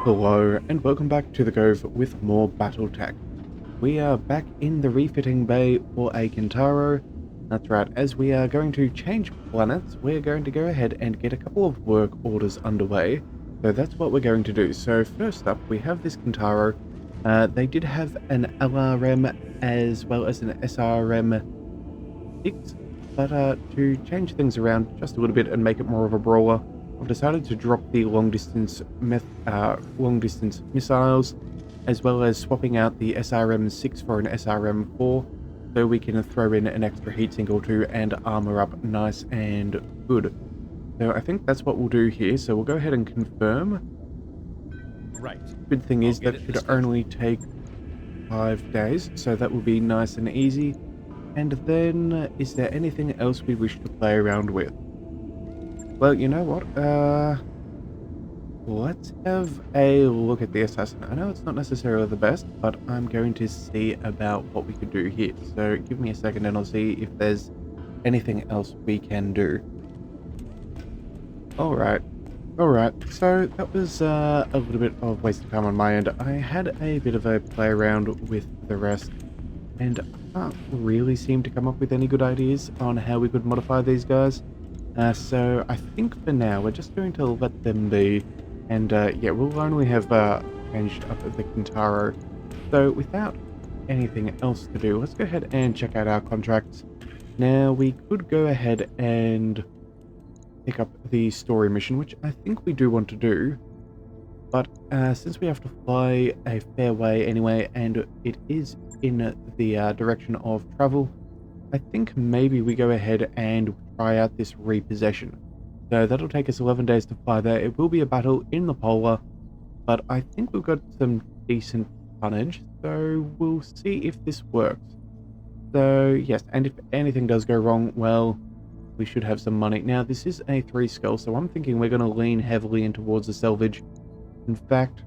Hello and welcome back to the Cove with more Battletech. We are back in the refitting bay for a Kintaro. That's right, as we are going to change planets, we're going to go ahead and get a couple of work orders underway. So that's what we're going to do. So first up, we have this Kintaro. They did have an LRM as well as an SRM 6, but to change things around just a little bit and make it more of a brawler, I've decided to drop the long distance missiles, as well as swapping out the SRM-6 for an SRM-4, so we can throw in an extra heatsink or two and armor up nice and good. So I think that's what we'll do here. So we'll go ahead and confirm. Right. Good thing is that should only take 5 days, so that will be nice and easy. And then, is there anything else we wish to play around with? Well, you know what, let's have a look at the assassin. I know it's not necessarily the best, but I'm going to see about what we could do here. So give me a second and I'll see if there's anything else we can do. Alright, so that was a little bit of wasted time on my end. I had a bit of a play around with the rest, and I can't really seem to come up with any good ideas on how we could modify these guys. So I think for now we're just going to let them be, and yeah, we'll only have changed up the Kintaro. So without anything else to do, let's go ahead and check out our contracts. Now we could go ahead and pick up the story mission, which I think we do want to do, but since we have to fly a fair way anyway, and it is in the direction of travel, I think maybe we go ahead and try out this repossession. So that'll take us 11 days to fly there. It will be a battle in the polar, but I think we've got some decent tonnage, so we'll see if this works. So yes, and if anything does go wrong, well, we should have some money. Now this is a 3 skull, so I'm thinking we're going to lean heavily in towards the salvage. In fact,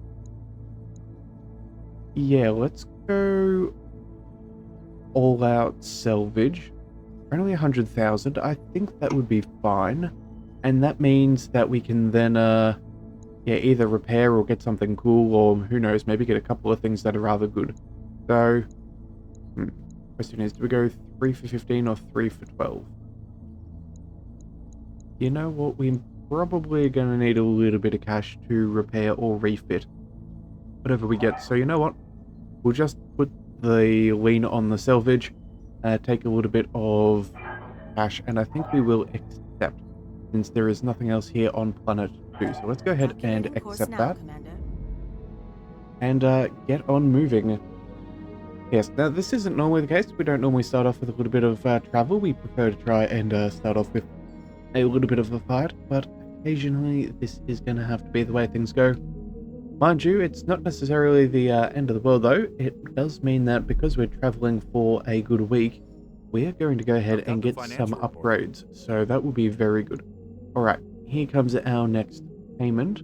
yeah, let's go all out salvage. Only 100,000. I think that would be fine, and that means that we can then yeah, either repair or get something cool, or who knows, maybe get a couple of things that are rather good. So question is, do we go 3 for 15 or 3 for 12? You know what, we probably going to need a little bit of cash to repair or refit whatever we get. So you know what, we'll just put the lean on the salvage, take a little bit of cash, and I think we will accept, since there is nothing else here on planet 2. So let's go ahead and accept that, and get on moving. Yes, now this isn't normally the case. We don't normally start off with a little bit of travel. We prefer to try and start off with a little bit of a fight, but occasionally this is going to have to be the way things go. Mind you, it's not necessarily the end of the world, though. It does mean that because we're traveling for a good week, we are going to go ahead and get some upgrades. So that will be very good. Alright, here comes our next payment.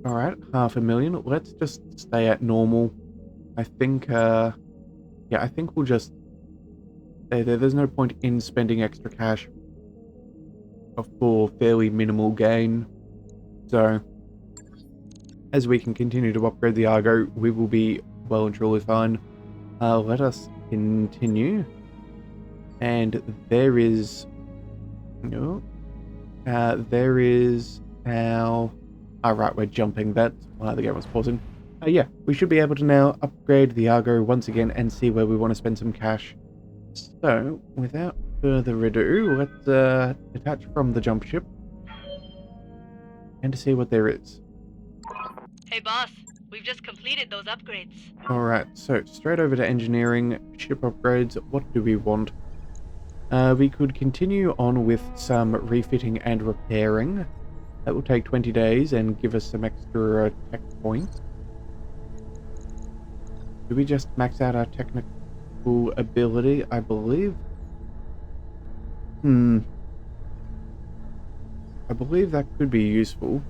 Alright, 500,000. Let's just stay at normal. I think, yeah, I think we'll just stay there. There's no point in spending extra cash for fairly minimal gain. So as we can continue to upgrade the Argo, we will be well and truly fine. Let us continue. And there is... No. There is our... Alright, we're jumping. That's why the game was pausing. Yeah, we should be able to now upgrade the Argo once again and see where we want to spend some cash. So, without further ado, let's detach from the jump ship and see what there is. Hey boss, we've just completed those upgrades. Alright, so straight over to engineering, ship upgrades. What do we want? We could continue on with some refitting and repairing. That will take 20 days and give us some extra tech points. Do we just max out our technical ability, I believe? I believe that could be useful.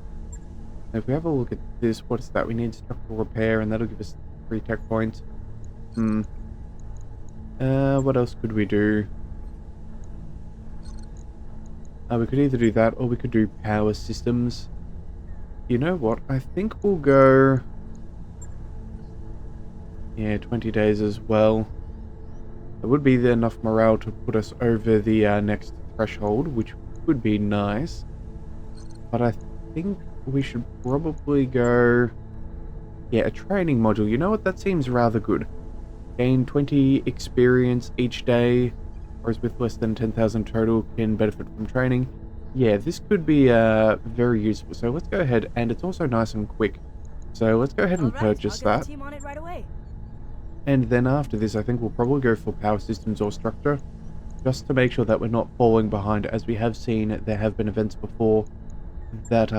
If we have a look at this, what is that? We need structural repair, and that'll give us 3 tech points. What else could we do? We could either do that, or we could do power systems. You know what? I think we'll go... Yeah, 20 days as well. It would be enough morale to put us over the next threshold, which would be nice. But I think we should probably go... Yeah, a training module. You know what? That seems rather good. Gain 20 experience each day, whereas with less than 10,000 total can benefit from training. Yeah, this could be very useful. So let's go ahead, and it's also nice and quick. So let's go ahead and purchase that. Team on it right away. And then after this, I think we'll probably go for power systems or structure, just to make sure that we're not falling behind, as we have seen there have been events before that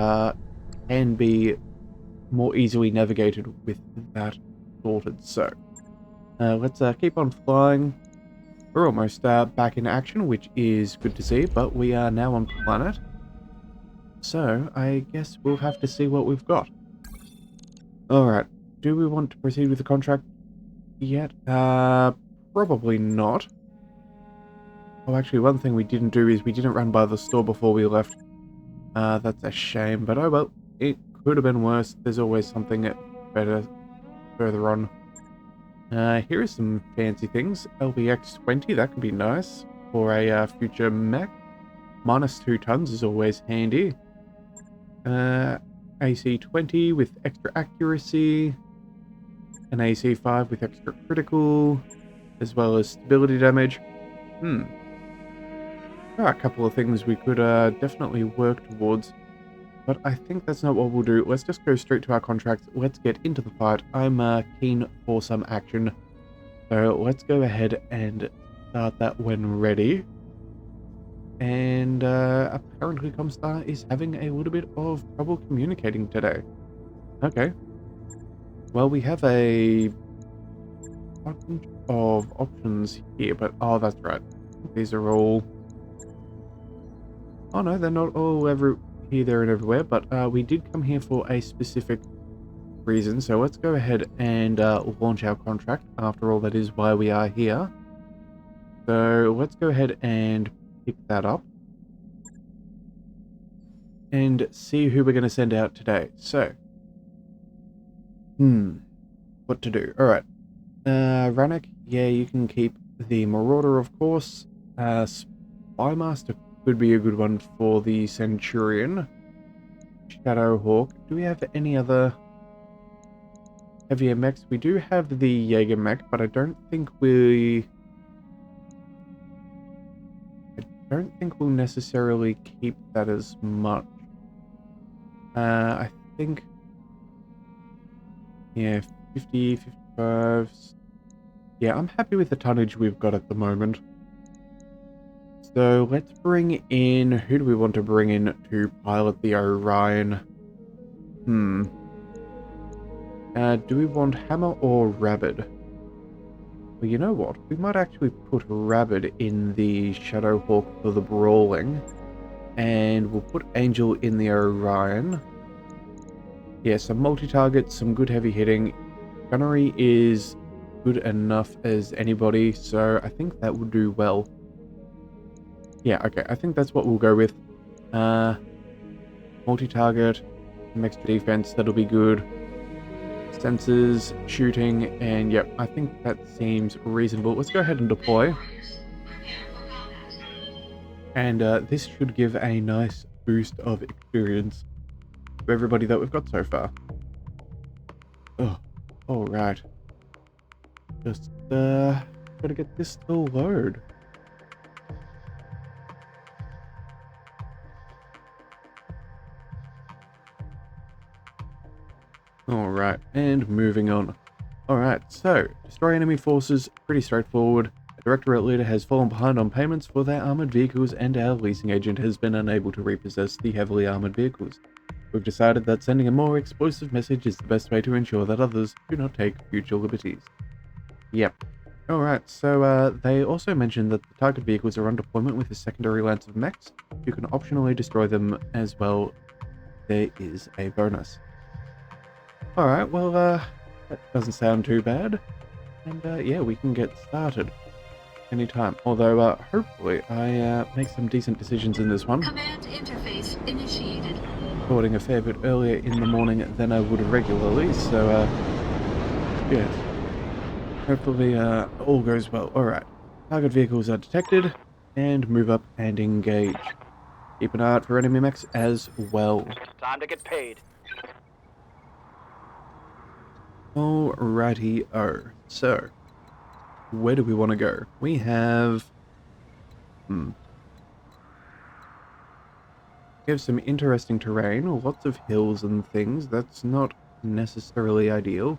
can be more easily navigated with that sorted. So let's keep on flying. We're almost back in action, which is good to see, but we are now on planet. So I guess we'll have to see what we've got. Alright, do we want to proceed with the contract yet? Probably not. Oh, actually, one thing we didn't do is we didn't run by the store before we left. That's a shame, but oh well, it could have been worse. There's always something better further on. Here are some fancy things. LBX 20, that could be nice for a future mech. Minus 2 tons is always handy. AC 20 with extra accuracy. An AC 5 with extra critical, as well as stability damage. There are a couple of things we could definitely work towards. But I think that's not what we'll do. Let's just go straight to our contracts. Let's get into the fight. I'm keen for some action. So let's go ahead and start that when ready. And apparently Comstar is having a little bit of trouble communicating today. Okay. Well, we have a bunch of options here, but oh, that's right. These are all... Oh no, they're not all here, there, and everywhere, but we did come here for a specific reason, so let's go ahead and launch our contract. After all, that is why we are here. So let's go ahead and pick that up and see who we're going to send out today. So, what to do? Alright, Ranek, yeah, you can keep the Marauder, of course. Spymaster could be a good one for the Centurion. Shadowhawk. Do we have any other heavier mechs? We do have the Jaeger mech, but I don't think we'll necessarily keep that as much. I think, yeah, 50, 55. Yeah, I'm happy with the tonnage we've got at the moment. So let's bring in, who do we want to bring in to pilot the Orion? Do we want Hammer or Rabid? Well, you know what? We might actually put Rabid in the Shadowhawk for the brawling. And we'll put Angel in the Orion. Yeah, some multi-target, some good heavy hitting. Gunnery is good enough as anybody, so I think that would do well. Yeah, okay, I think that's what we'll go with. Multi-target, some extra defense, that'll be good. Sensors, shooting, and yep, I think that seems reasonable. Let's go ahead and deploy. And this should give a nice boost of experience to everybody that we've got so far. Oh, alright. Just, gotta get this to load. Alright, and moving on. Alright, so, destroy enemy forces, pretty straightforward. The Directorate leader has fallen behind on payments for their armored vehicles, and our leasing agent has been unable to repossess the heavily armored vehicles. We've decided that sending a more explosive message is the best way to ensure that others do not take future liberties. Yep. Alright, so they also mentioned that the target vehicles are on deployment with a secondary lance of mechs. You can optionally destroy them as well. There is a bonus. Alright, well, that doesn't sound too bad. And yeah, we can get started anytime. Although, hopefully, I make some decent decisions in this one. Command interface initiated. recording a fair bit earlier in the morning than I would regularly, so, yes. Hopefully, all goes well. Alright. Target vehicles are detected, and move up and engage. Keep an eye out for enemy mechs as well. Time to get paid. Alrighty-o. So, where do we want to go? We have... We have some interesting terrain, lots of hills and things. That's not necessarily ideal.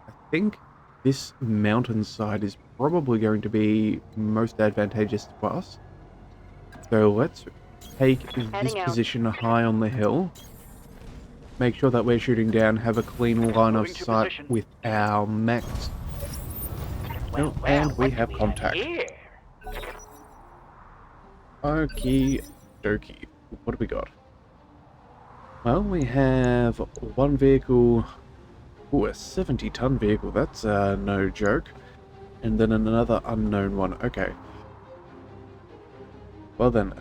I think this mountainside is probably going to be most advantageous to us. So let's take this position high on the hill. Make sure that we're shooting down, have a clean line of sight with our mechs. And we have contact. Okie dokie. What do we got? Well, we have one vehicle. Ooh, a 70-ton vehicle. That's no joke. And then another unknown one. Okay. Well then,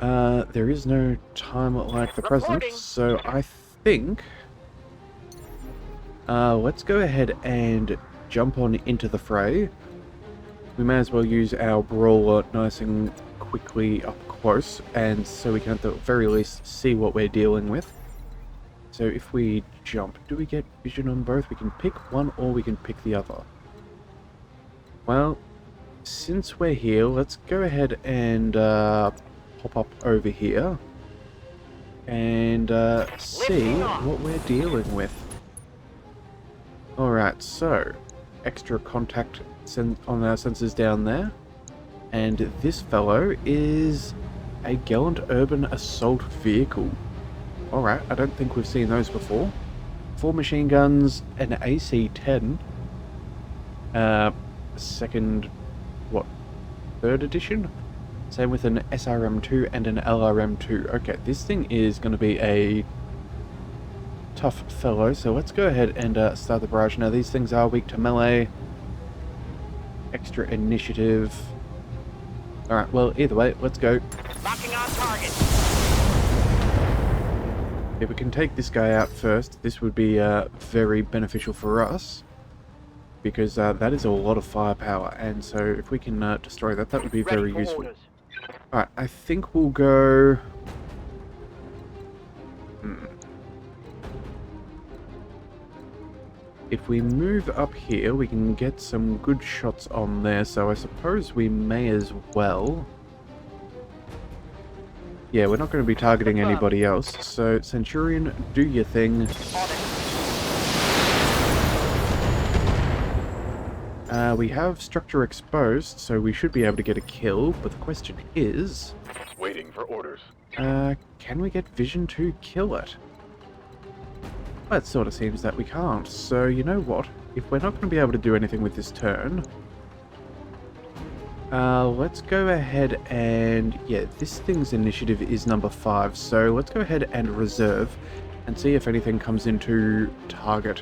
there is no time like the present, so I think... let's go ahead and jump on into the fray. We may as well use our brawler nice and quickly up close, and so we can at the very least see what we're dealing with. So if we jump, do we get vision on both? We can pick one or we can pick the other. Well, since we're here, let's go ahead and pop up over here and see what we're dealing with. Alright, so extra contact on our sensors down there, and this fellow is a gallant urban assault vehicle. Alright, I don't think we've seen those before. 4 machine guns, an AC-10, second, what, 3rd edition? Same with an SRM-2 and an LRM-2. Okay, this thing is going to be a tough fellow, so let's go ahead and start the barrage. Now, these things are weak to melee. Extra initiative. Alright, well, either way, let's go. Locking on target. If we can take this guy out first, this would be very beneficial for us, because that is a lot of firepower, and so if we can destroy that, that would be very useful. Alright, I think we'll go... If we move up here, we can get some good shots on there, so I suppose we may as well. Yeah, we're not going to be targeting anybody else, so Centurion, do your thing. We have structure exposed, so we should be able to get a kill, but the question is... Waiting for orders. Can we get vision to kill it? Well, it sort of seems that we can't, so you know what? If we're not going to be able to do anything with this turn... let's go ahead and... Yeah, this thing's initiative is number 5, so let's go ahead and reserve and see if anything comes into target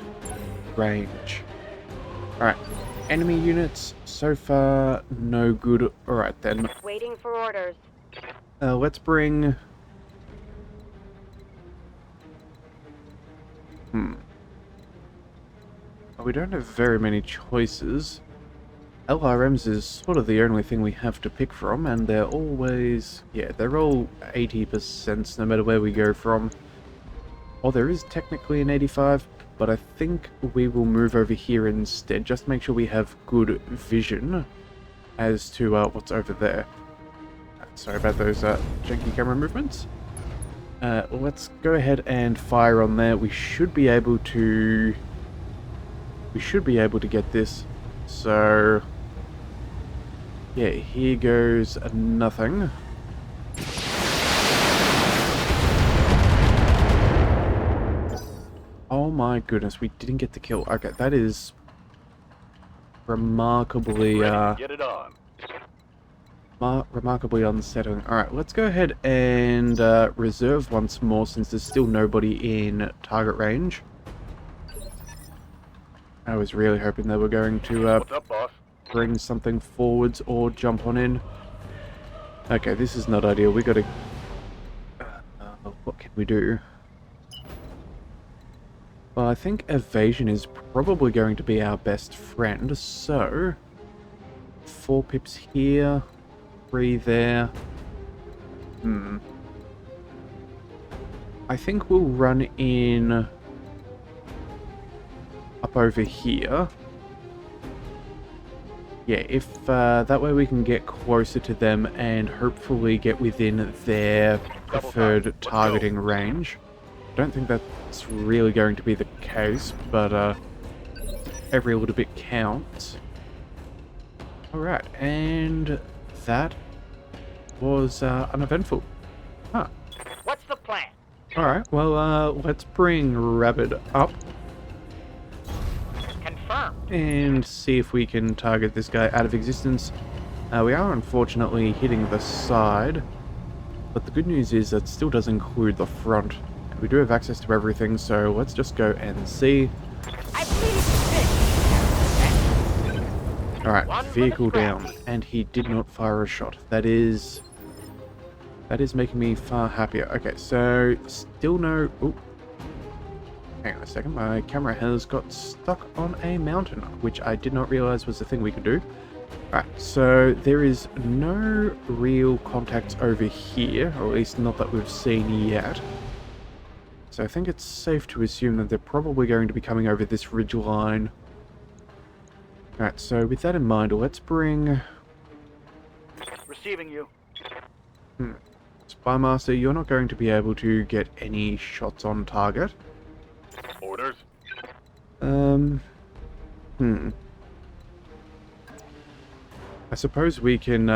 range. Alright, enemy units, so far, no good. Alright then. Waiting for orders. Let's bring... Well, we don't have very many choices. LRMs is sort of the only thing we have to pick from, and they're always... Yeah, they're all 80% no matter where we go from. Oh, there is technically an 85, but I think we will move over here instead. Just make sure we have good vision as to what's over there. Sorry about those janky camera movements. Let's go ahead and fire on there. We should be able to... get this. So... Yeah, here goes nothing. Oh my goodness, we didn't get the kill. Okay, that is remarkably Get it on. remarkably unsettling. Alright, let's go ahead and reserve once more since there's still nobody in target range. I was really hoping they were going to What's up, boss? bring something forwards or jump on in. Okay, this is not ideal. We gotta... what can we do? Well, I think evasion is probably going to be our best friend, so 4 pips here, 3 there. I think we'll run in up over here. Yeah, if that way we can get closer to them and hopefully get within their preferred targeting range. I don't think that's really going to be the case, but every little bit counts. Alright, and that was uneventful. Huh. What's the plan? Alright, well, let's bring Rabbit up Confirmed. and see if we can target this guy out of existence. We are unfortunately hitting the side, but the good news is that still does include the front. We do have access to everything, so let's just go and see. I believe this. Alright, One for the vehicle scrap. down, and he did not fire a shot. That is making me far happier. Okay, so still no... Ooh. Hang on a second, my camera has got stuck on a mountain, which I did not realize was a thing we could do. Alright, so there is no real contacts over here, or at least not that we've seen yet. So I think it's safe to assume that they're probably going to be coming over this ridge line. Alright, so with that in mind, let's bring... Receiving you. Spymaster, you're not going to be able to get any shots on target. Orders. I suppose we can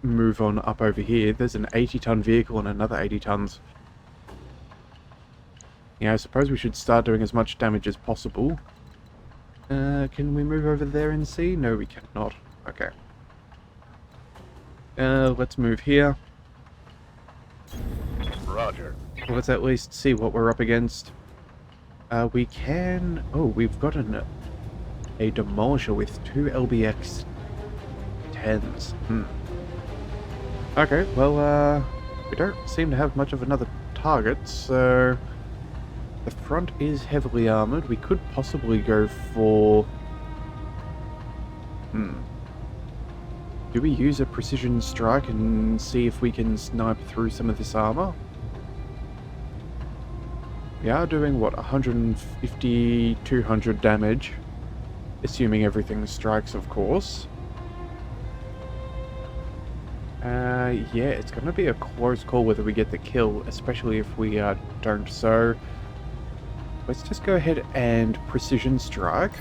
move on up over here. There's an 80-ton vehicle and another 80 tons. Yeah, I suppose we should start doing as much damage as possible. Can we move over there and see? No, we cannot. Okay. Let's move here. Roger. Let's at least see what we're up against. We can... Oh, we've got a demolisher with 2 LBX 10s. Okay, well, we don't seem to have much of another target, so... The front is heavily armored. We could possibly go for... Do we use a precision strike and see if we can snipe through some of this armor? We are doing, what, 150, 200 damage. Assuming everything strikes, of course. Yeah, it's going to be a close call whether we get the kill, especially if we don't. So, let's just go ahead and precision strike.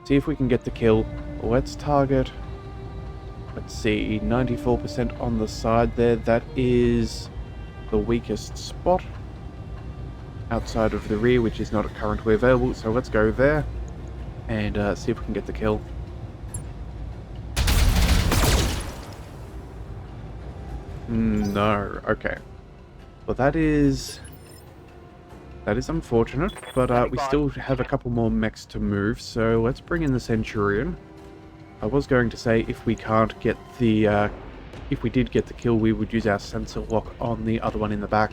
See if we can get the kill. Let's target... Let's see, 94% on the side there. That is the weakest spot. Outside of the rear, which is not currently available. So let's go there and see if we can get the kill. No, okay. Well, that is unfortunate, but we still have a couple more mechs to move, so let's bring in the Centurion. I was going to say if we can't get the, if we did get the kill, we would use our sensor lock on the other one in the back.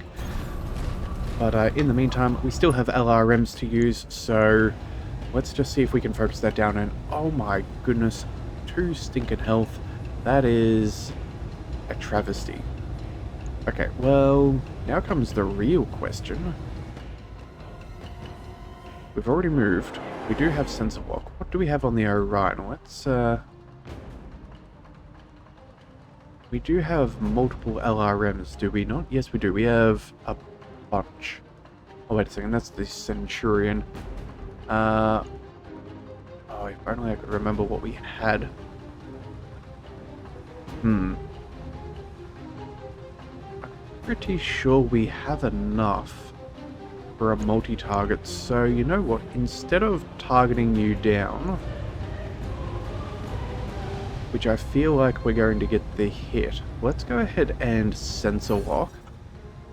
But in the meantime, we still have LRMs to use, so let's just see if we can focus that down. And oh my goodness, 2 stinking health. That is a travesty. Okay, well, now comes the real question. We've already moved. We do have sensor lock. What do we have on the Orion? Let's, we do have multiple LRMs, do we not? Yes, we do. We have a bunch. Oh, wait a second. That's the Centurion. Oh, if only I could remember what we had. I'm pretty sure we have enough for a multi-target, so you know what, instead of targeting you down, which I feel like we're going to get the hit, let's go ahead and sensor lock,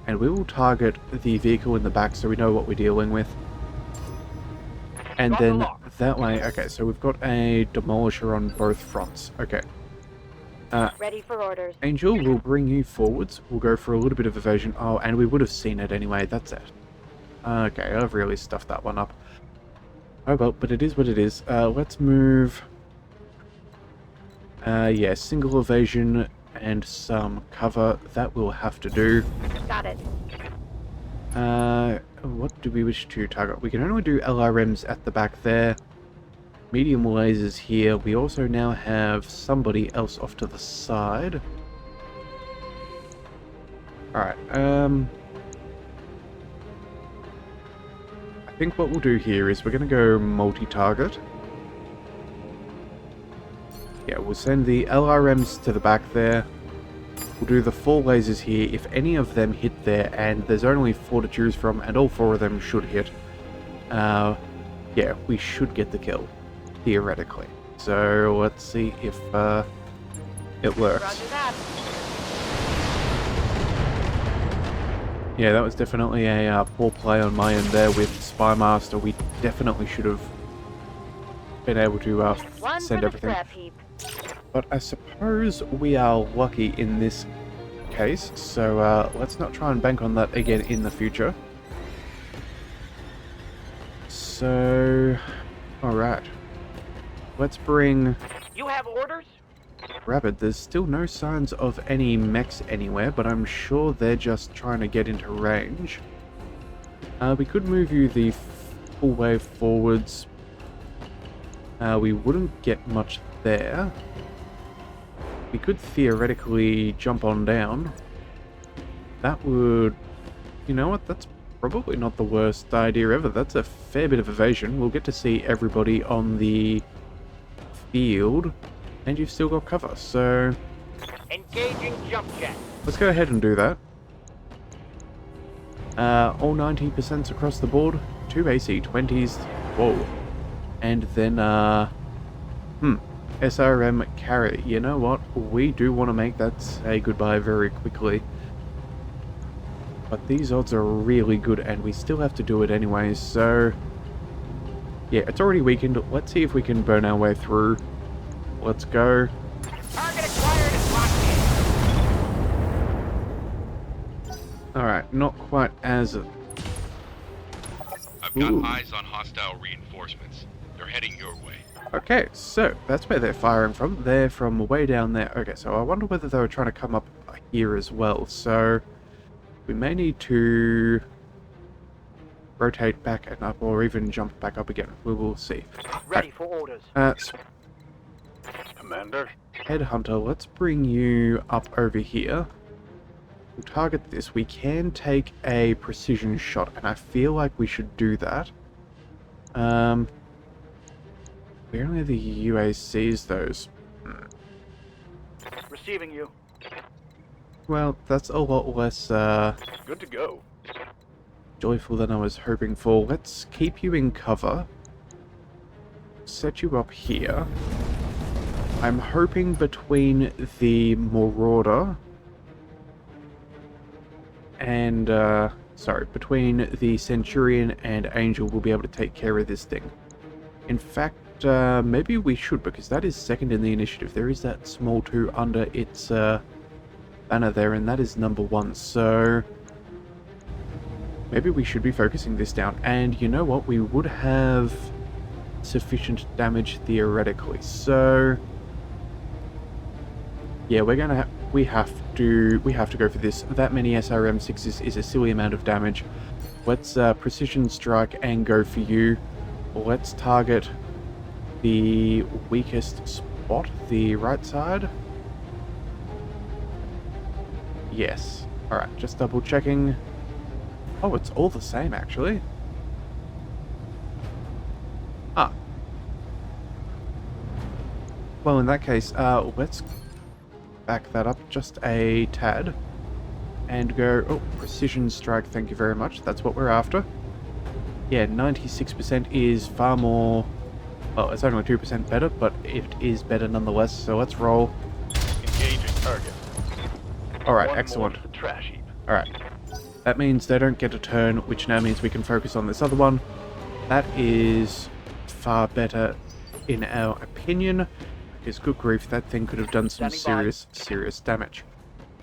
and we will target the vehicle in the back so we know what we're dealing with. And then that way, okay, so we've got a demolisher on both fronts. Okay. Ready for orders. Angel, we'll bring you forwards. We'll go for a little bit of evasion. Oh, and we would have seen it anyway, that's it. Okay, I've really stuffed that one up. Oh well, but it is what it is. Let's move... yeah, single evasion and some cover. That will have to do. Got it. What do we wish to target? We can only do LRMs at the back there. Medium lasers here. We also now have somebody else off to the side. Alright, I think what we'll do here is we're going to go multi-target. Yeah, we'll send the LRMs to the back there. We'll do the 4 lasers here. If any of them hit there, and there's only 4 to choose from, and all 4 of them should hit, yeah, we should get the kill, theoretically. So let's see if it works. Roger that. Yeah, that was definitely a poor play on my end there with Spy Master. We definitely should have been able to One send for the everything. scrap heap. But I suppose we are lucky in this case, so let's not try and bank on that again in the future. So, alright. Let's bring You have orders? Rabbit. There's still no signs of any mechs anywhere, but I'm sure they're just trying to get into range. We could move you the full way forwards. We wouldn't get much there. We could theoretically jump on down. That would... You know what? That's probably not the worst idea ever. That's a fair bit of evasion. We'll get to see everybody on the field, and you've still got cover, so... Engaging jump jet. Let's go ahead and do that. All 90% across the board. 2 AC-20s. Whoa. And then, SRM carry. You know what? We do want to make that say goodbye very quickly. But these odds are really good, and we still have to do it anyway, so... Yeah, it's already weakened. Let's see if we can burn our way through. Let's go. Target acquired and locked in. Alright, not quite as... I've got Ooh. eyes on hostile reinforcements. They're heading your way. Okay, so that's where they're firing from. They're from way down there. Okay, so I wonder whether they were trying to come up here as well. So we may need to rotate back and up, or even jump back up again. We will see. Ready for orders. Commander? Headhunter, let's bring you up over here. We'll target this. We can take a precision shot, and I feel like we should do that. We only have the UACs, those. Receiving you. Well, that's a lot less Good to go. joyful than I was hoping for. Let's keep you in cover. Set you up here. I'm hoping between the Marauder and, between the Centurion and Angel, we'll be able to take care of this thing. In fact, maybe we should, because that is second in the initiative. There is that small 2 under its banner there, and that is number 1, so maybe we should be focusing this down. And you know what? We would have sufficient damage theoretically, so yeah, we have to go for this. That many SRM-6s is a silly amount of damage. Let's precision strike and go for you. Let's target the weakest spot, the right side. Yes. Alright, just double checking. Oh, it's all the same actually. Ah. Well, in that case, let's back that up just a tad and go... Oh, precision strike, thank you very much. That's what we're after. Yeah, 96% is far more... Well, it's only 2% better, but it is better nonetheless, so let's roll. Engaging target. Alright, One excellent. more to the trash heap. Alright. That means they don't get a turn, which now means we can focus on this other one. That is far better in our opinion, because good grief, that thing could have done some Standing by. serious damage.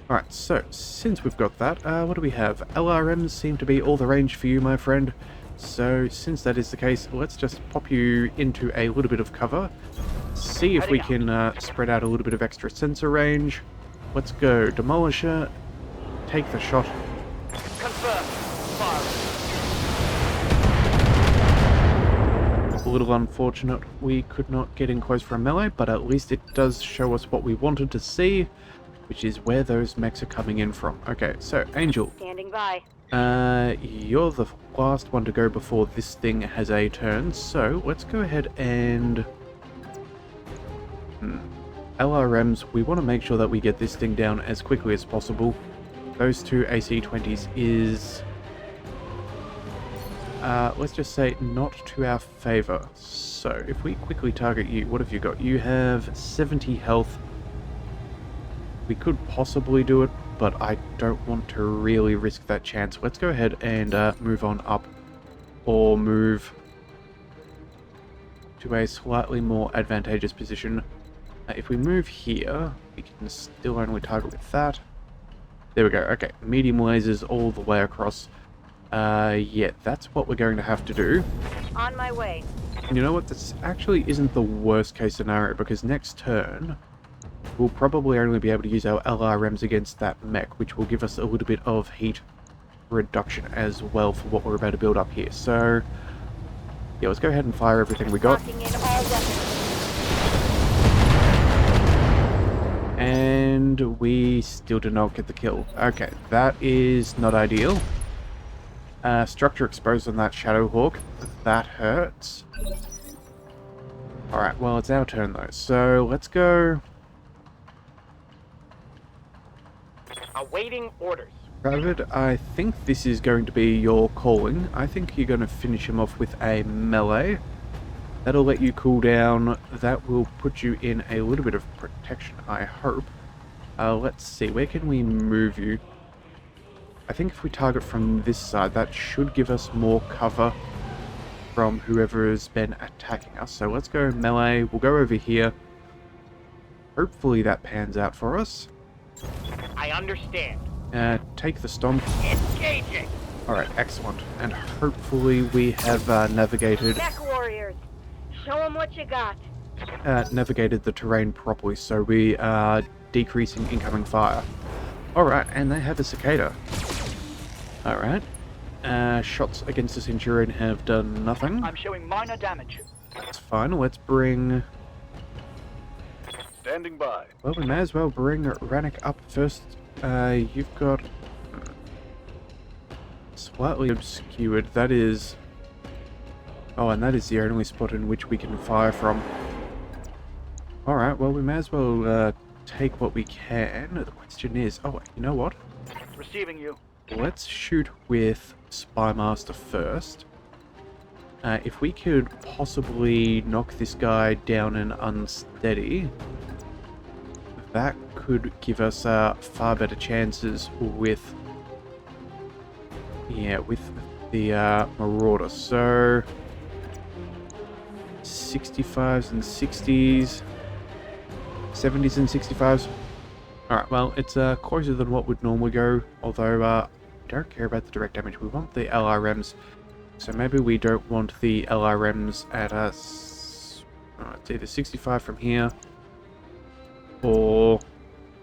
Alright, so since we've got that, what do we have? LRMs seem to be all the range for you, my friend. So since that is the case, let's just pop you into a little bit of cover. See if we can spread out a little bit of extra sensor range. Let's go. Demolisher. Take the shot. Confirmed. Fire. A little unfortunate we could not get in close for a melee, but at least it does show us what we wanted to see, which is where those mechs are coming in from. Okay, so Angel. Standing by. You're the last one to go before this thing has a turn, so let's go ahead and... LRMs, we want to make sure that we get this thing down as quickly as possible. Those two AC-20s is... let's just say not to our favor. So, if we quickly target you, what have you got? You have 70 health. We could possibly do it, but I don't want to really risk that chance. Let's go ahead and move on up, or move to a slightly more advantageous position. If we move here, we can still only target with that. There we go. Okay, medium lasers all the way across. Yeah, that's what we're going to have to do. On my way. And you know what? This actually isn't the worst case scenario, because next turn we'll probably only be able to use our LRMs against that mech, which will give us a little bit of heat reduction as well for what we're about to build up here. So, yeah, let's go ahead and fire everything we got. Locking in all weapons. And we still did not get the kill. Okay, that is not ideal. Structure exposed on that Shadowhawk. That hurts. Alright, well, it's our turn though. So, let's go... Awaiting orders. Ravid, I think this is going to be your calling. I think you're going to finish him off with a melee. That'll let you cool down. That will put you in a little bit of protection, I hope. Let's see, where can we move you? I think if we target from this side, that should give us more cover from whoever has been attacking us. So let's go melee. We'll go over here. Hopefully that pans out for us. I understand. Take the stomp. Engaging. Alright, excellent. And hopefully we have navigated... MechWarriors. Show them what you got. navigated the terrain properly, so we are decreasing incoming fire. Alright, and they have a cicada. Alright. Shots against the Centurion have done nothing. I'm showing minor damage. That's fine, let's bring... Standing by. Well, we may as well bring Rannick up first. You've got... slightly obscured, that is... Oh, and that is the only spot in which we can fire from. Alright, well, we may as well take what we can. The question is... Oh, you know what? Receiving you. Let's shoot with Spymaster first. If we could possibly knock this guy down and unsteady, that could give us far better chances with... Yeah, with the Marauder. So... 65s and 60s... 70s and 65s. Alright, well, it's closer than what would normally go, although we don't care about the direct damage. We want the LRMs, so maybe we don't want the LRMs at us. It's either 65 from here, or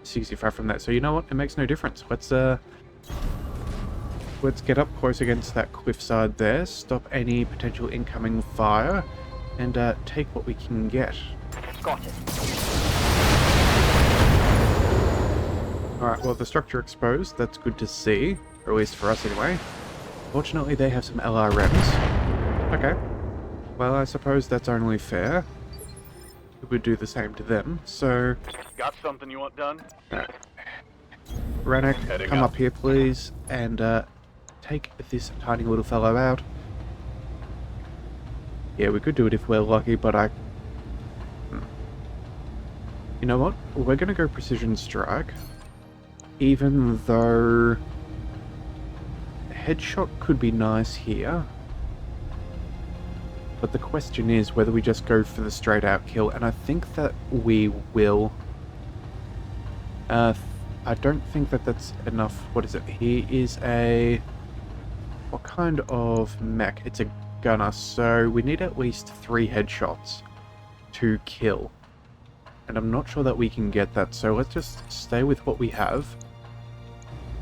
65 from that. So you know what? It makes no difference. Let's get up close against that cliffside there, stop any potential incoming fire, and take what we can get. Got it. Alright, well, the structure exposed, that's good to see, or at least for us anyway. Fortunately, they have some LRMs. Okay. Well, I suppose that's only fair. We would do the same to them, so... Got something you want done? Rannick, Heading come up. up here, please, and take this tiny little fellow out. Yeah, we could do it if we're lucky, but You know what? We're gonna go Precision Strike. Even though... Headshot could be nice here. But the question is whether we just go for the straight out kill, and I think that we will. I I don't think that that's enough. What is it? He is a... What kind of mech? It's a gunner, so we need at least 3 headshots to kill. And I'm not sure that we can get that, so let's just stay with what we have.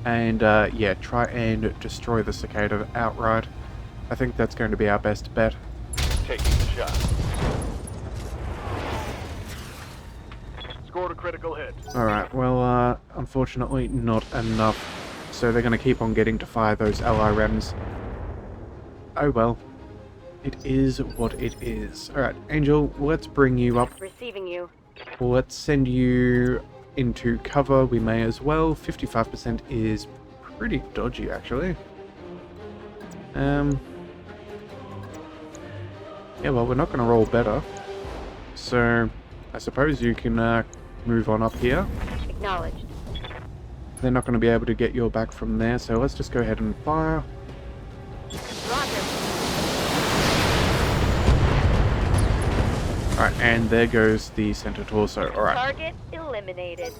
And, yeah, try and destroy the cicada outright. I think that's going to be our best bet. Taking the shot. Scored a critical hit. Alright, well, unfortunately not enough. So they're going to keep on getting to fire those LRMs. Oh well. It is what it is. Alright, Angel, let's bring you up. Receiving you. Let's send you into cover. We may as well. 55% is pretty dodgy, actually. Yeah, well, we're not going to roll better. So, I suppose you can move on up here. Acknowledged. They're not going to be able to get your back from there, so let's just go ahead and fire. Roger. Alright, and there goes the center torso. Alright, Target eliminated.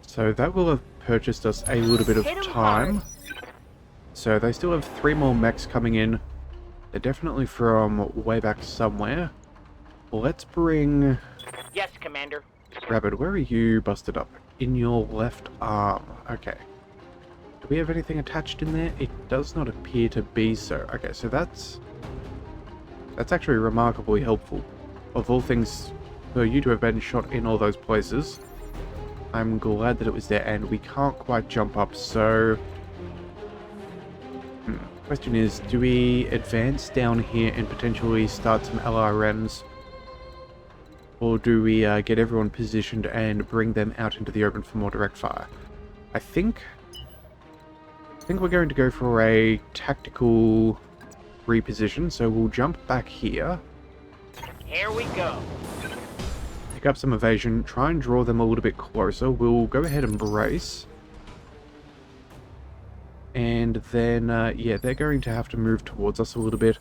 so that will have purchased us a little bit of Hit 'em time. hard. So they still have 3 more mechs coming in. They're definitely from way back somewhere. Let's bring... Yes, Commander. Rabbit, where are you busted up? In your left arm. Okay. Do we have anything attached in there? It does not appear to be so. Okay, so that's actually remarkably helpful. Of all things, for you to have been shot in all those places, I'm glad that it was there, and we can't quite jump up, so... Question is, do we advance down here and potentially start some LRMs? Or do we get everyone positioned and bring them out into the open for more direct fire? I think we're going to go for a tactical reposition, so we'll jump back here. Here we go. Pick up some evasion, try and draw them a little bit closer. We'll go ahead and brace. And then, yeah, they're going to have to move towards us a little bit.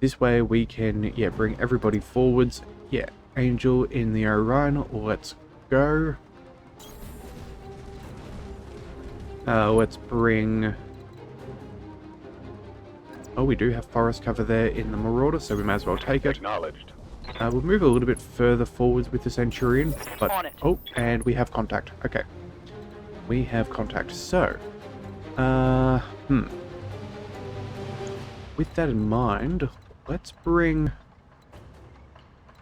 This way we can, yeah, bring everybody forwards. Yeah, Angel in the Orion, let's go. Let's bring... Oh, we do have forest cover there in the Marauder, so we may as well take it. Acknowledged. We'll move a little bit further forwards with the Centurion, but... On it. Oh, and we have contact. Okay. We have contact. So, with that in mind, let's bring...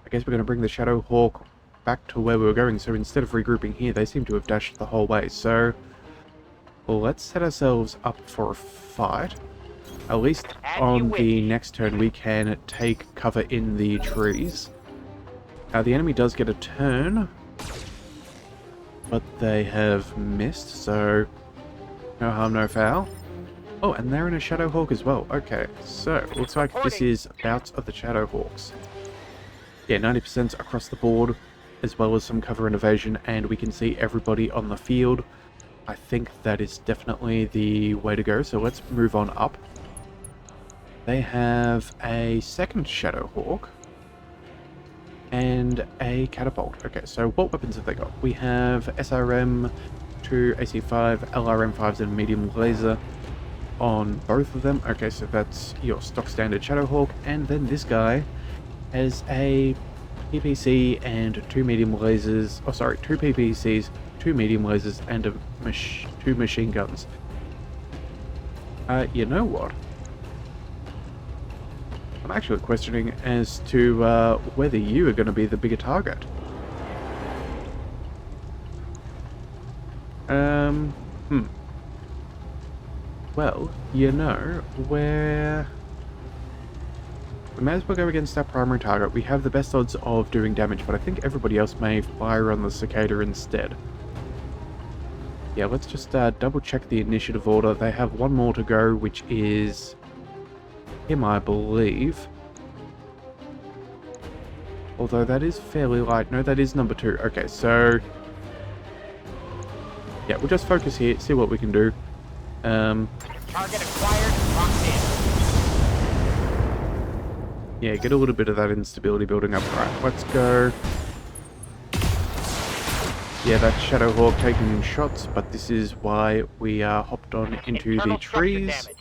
I guess we're going to bring the Shadow Hawk back to where we were going, so instead of regrouping here, they seem to have dashed the whole way. So, well, let's set ourselves up for a fight. At least on the next turn, we can take cover in the trees. Now, the enemy does get a turn, but they have missed, so no harm, no foul. Oh, and they're in a Shadow Hawk as well. Okay, so looks like this is bouts of the Shadow Hawks. Yeah, 90% across the board, as well as some cover and evasion, and we can see everybody on the field. I think that is definitely the way to go, so let's move on up. They have a second Shadow Hawk and a catapult. Okay, so what weapons have they got? We have SRM, 2 AC5, LRM5s, and medium laser on both of them. Okay, so that's your stock standard Shadow Hawk, and then this guy has a PPC and 2 medium lasers. Oh, sorry, 2 PPCs, 2 medium lasers, and 2 machine guns. You know what? I'm actually questioning as to whether you are going to be the bigger target. Well, you know, we may as well go against our primary target. We have the best odds of doing damage, but I think everybody else may fire on the cicada instead. Yeah, let's just double check the initiative order. They have one more to go, which is him, I believe. Although that is fairly light. No, that is number 2. Okay, so yeah, we'll just focus here, see what we can do. Target acquired, locked in. Yeah, get a little bit of that instability building up. Right, let's go. Yeah, that's Shadowhawk taking shots, but this is why we hopped on into Internal the structure trees. damage.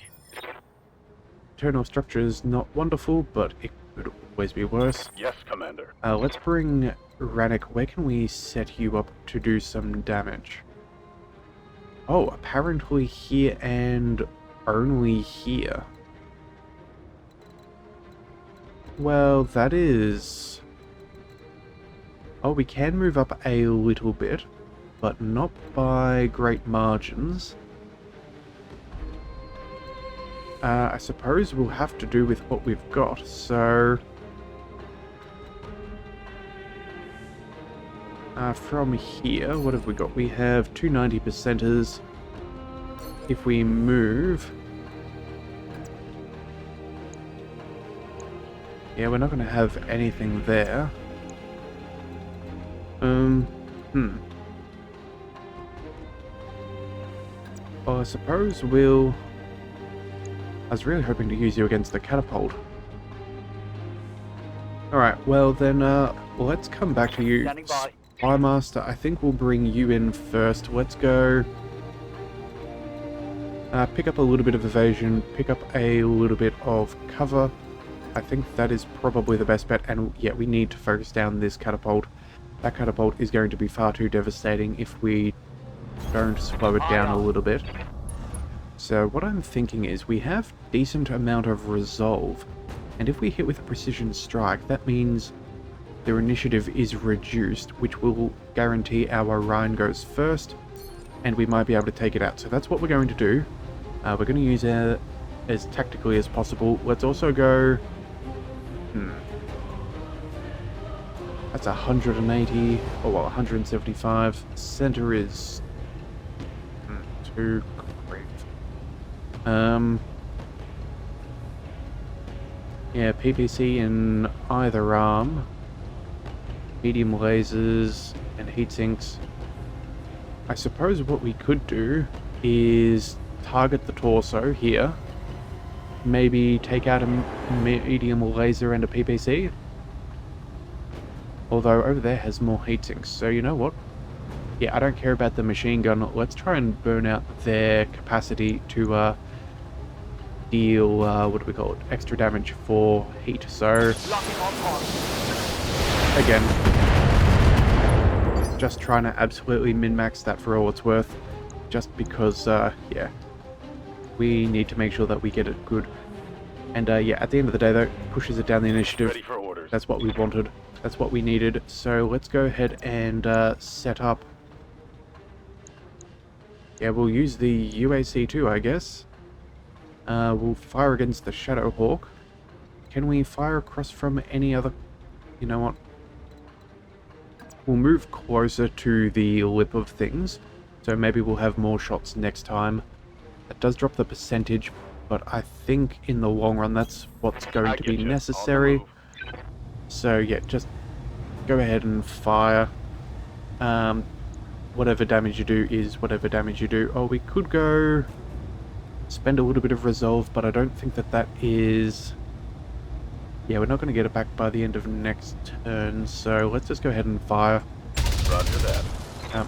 Internal structure is not wonderful, but it could always be worse. Yes, Commander. Let's bring Rannick. Where can we set you up to do some damage? Oh, apparently here and only here. Well, that is... Oh, we can move up a little bit, but not by great margins. I suppose we'll have to do with what we've got, so... from here, what have we got? We have two 90%ers. If we move... Yeah, we're not going to have anything there. Well, I suppose we'll... I was really hoping to use you against the catapult. Alright, well then, let's come back to you. Standing by. Spymaster, I think we'll bring you in first. Let's go... pick up a little bit of evasion, pick up a little bit of cover. I think that is probably the best bet, and yeah, we need to focus down this catapult. That catapult is going to be far too devastating if we don't slow it down a little bit. So what I'm thinking is we have decent amount of resolve, and if we hit with a precision strike, that means their initiative is reduced, which will guarantee our Rhine goes first, and we might be able to take it out. So that's what we're going to do. We're going to use it as tactically as possible. Let's also go... That's 180, oh well, 175. Center is... too great. Yeah, PPC in either arm. Medium lasers and heat sinks. I suppose what we could do is target the torso here. Maybe take out a medium laser and a PPC. Although over there has more heat sinks, so you know what? Yeah, I don't care about the machine gun. Let's try and burn out their capacity to deal, what do we call it? Extra damage for heat. So, again, just trying to absolutely min-max that for all it's worth. Just because, yeah, we need to make sure that we get it good. And yeah, at the end of the day though, pushes it down the initiative. Ready for orders. That's what we wanted. That's what we needed. So let's go ahead and set up. Yeah, we'll use the UAC too, I guess. We'll fire against the Shadowhawk. Can we fire across from any other... You know what? We'll move closer to the lip of things. So maybe we'll have more shots next time. That does drop the percentage, but I think in the long run that's what's going to be necessary. So yeah, just go ahead and fire. Whatever damage you do is whatever damage you do. Oh, we could go spend a little bit of resolve, but I don't think that that is... Yeah, we're not going to get it back by the end of next turn, so let's just go ahead and fire. Roger that.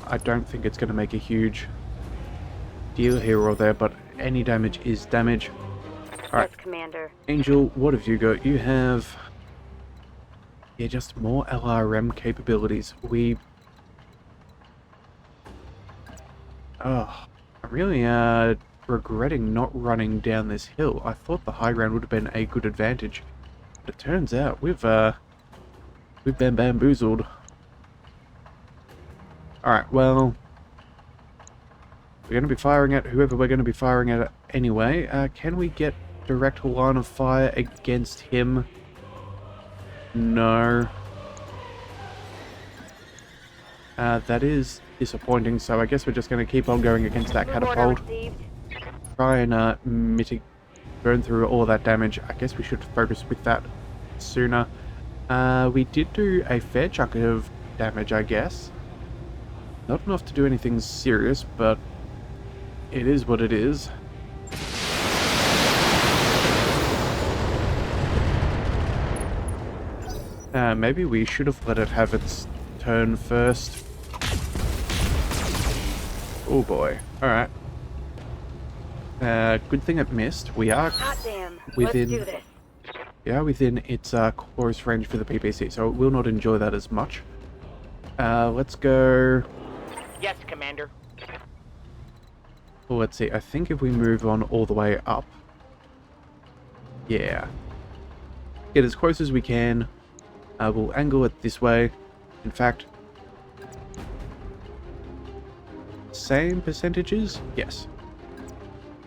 I don't think it's going to make a huge deal here or there, but any damage is damage. Alright, Yes, Commander. Angel, what have you got? You have... Yeah, just more LRM capabilities. Oh, I'm really regretting not running down this hill. I thought the high ground would have been a good advantage. But it turns out we've been bamboozled. Alright, well... We're going to be firing at whoever we're going to be firing at anyway. Can we get direct line of fire against him? No. That is disappointing, so I guess we're just going to keep on going against that catapult. Try and burn through all of that damage. I guess we should focus with that sooner. We did do a fair chunk of damage, I guess. Not enough to do anything serious, but it is what it is. Maybe we should have let it have its turn first. Oh boy. Alright. Good thing it missed. We are Hot damn. within... Let's do this. Yeah, within its close range for the PPC, so it will not enjoy that as much. Let's go... Yes, Commander. Well, let's see. I think if we move on all the way up... Yeah. Get as close as we can. We'll angle it this way. In fact... Same percentages? Yes.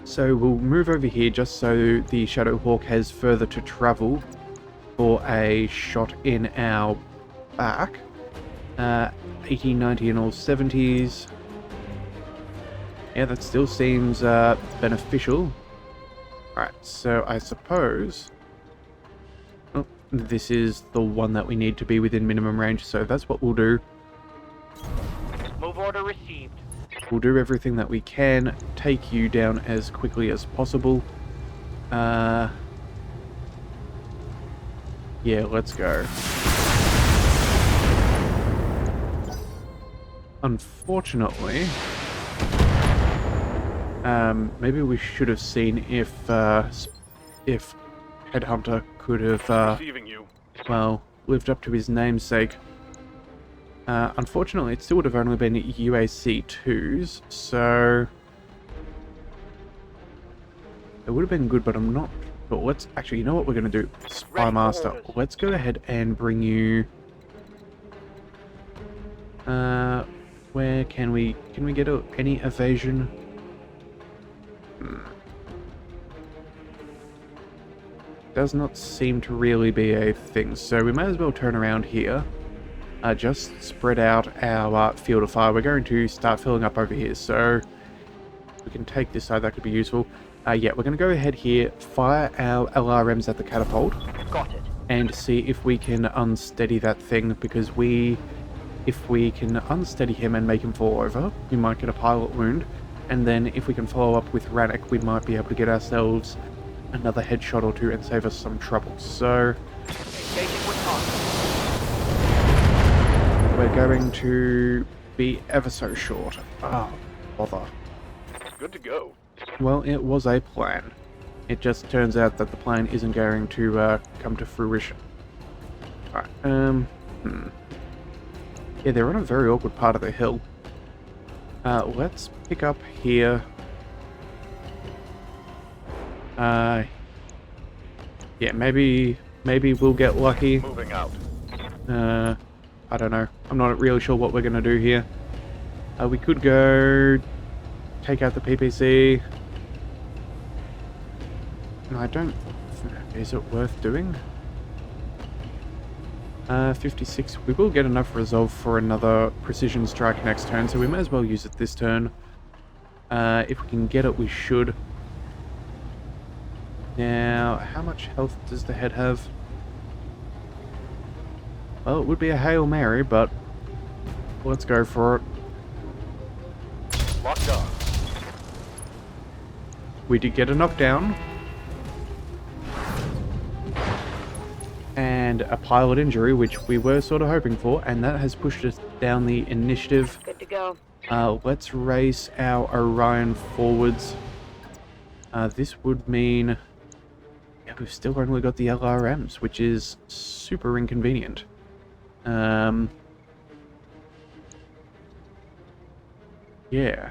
So we'll move over here just so the Shadowhawk has further to travel for a shot in our back. 80, 90 and all 70s. Yeah, that still seems beneficial. Alright, so I suppose... Oh, this is the one that we need to be within minimum range, so that's what we'll do. Move order received. We'll do everything that we can, take you down as quickly as possible. Yeah, let's go. Unfortunately, maybe we should have seen if Headhunter could have, Receiving you. well, lived up to his namesake. Unfortunately, it still would have only been UAC 2s, so... It would have been good, but I'm not sure. Let's... Actually, you know what we're going to do? Spy Master. Let's go ahead and bring you... Where can we... Can we get any evasion? Does not seem to really be a thing, so we may as well turn around here. Just spread out our field of fire. We're going to start filling up over here, so we can take this side. That could be useful. Yeah, we're going to go ahead here, fire our LRMs at the catapult. Got it. And see if we can unsteady that thing, because if we can unsteady him and make him fall over, we might get a pilot wound. And then if we can follow up with Rannoch, we might be able to get ourselves another headshot or two and save us some trouble. So... Engaging with target. We're going to be ever so short. Oh, bother. Good to go. Well, it was a plan. It just turns out that the plan isn't going to come to fruition. Alright, Yeah, they're on a very awkward part of the hill. Let's pick up here. Yeah, maybe we'll get lucky. Moving out. I don't know. I'm not really sure what we're going to do here. We could go take out the PPC. I don't... Is it worth doing? 56. We will get enough resolve for another precision strike next turn, so we may as well use it this turn. If we can get it, we should. Now, how much health does the head have? Well, it would be a Hail Mary, but let's go for it. Locked on. We did get a knockdown. And a pilot injury, which we were sort of hoping for, and that has pushed us down the initiative. Good to go. Let's race our Orion forwards. This would mean... Yeah, we've still only got the LRMs, which is super inconvenient. Yeah.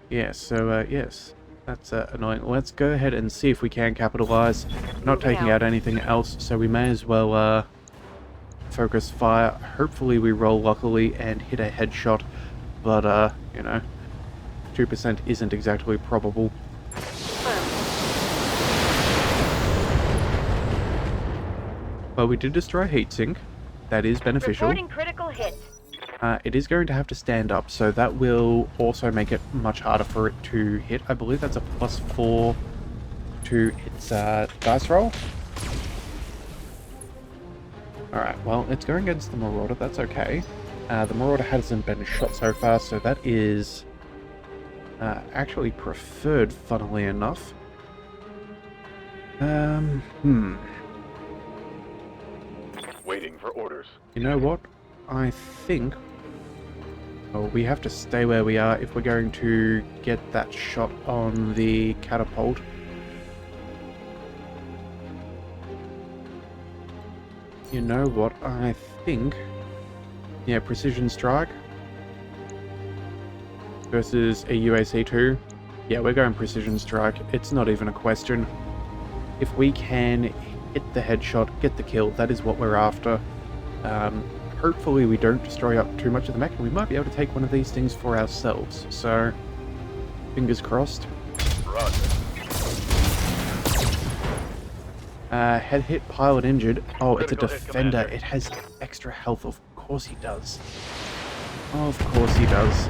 Yeah, so, yes. That's annoying. Let's go ahead and see if we can capitalize. Not taking out anything else, so we may as well, focus fire. Hopefully we roll luckily and hit a headshot, but, you know, 2% isn't exactly probable. Well, we did destroy a heatsink. That is beneficial. Reporting critical hit. It is going to have to stand up, so that will also make it much harder for it to hit. I believe that's a +4 to its dice roll. Alright, well, it's going against the Marauder. That's okay. The Marauder hasn't been shot so far, so that is actually preferred, funnily enough. Waiting for orders. You know what? I think Oh, we have to stay where we are if we're going to get that shot on the catapult. You know what? I think... Yeah, precision strike versus a UAC-2. Yeah, we're going precision strike. It's not even a question. If we can hit the headshot, get the kill, that is what we're after. Hopefully we don't destroy up too much of the mech, and we might be able to take one of these things for ourselves. So, fingers crossed. Roger. Head hit, pilot injured. Oh, it's a Critical hit, defender. Commander. It has extra health. Of course he does. Of course he does.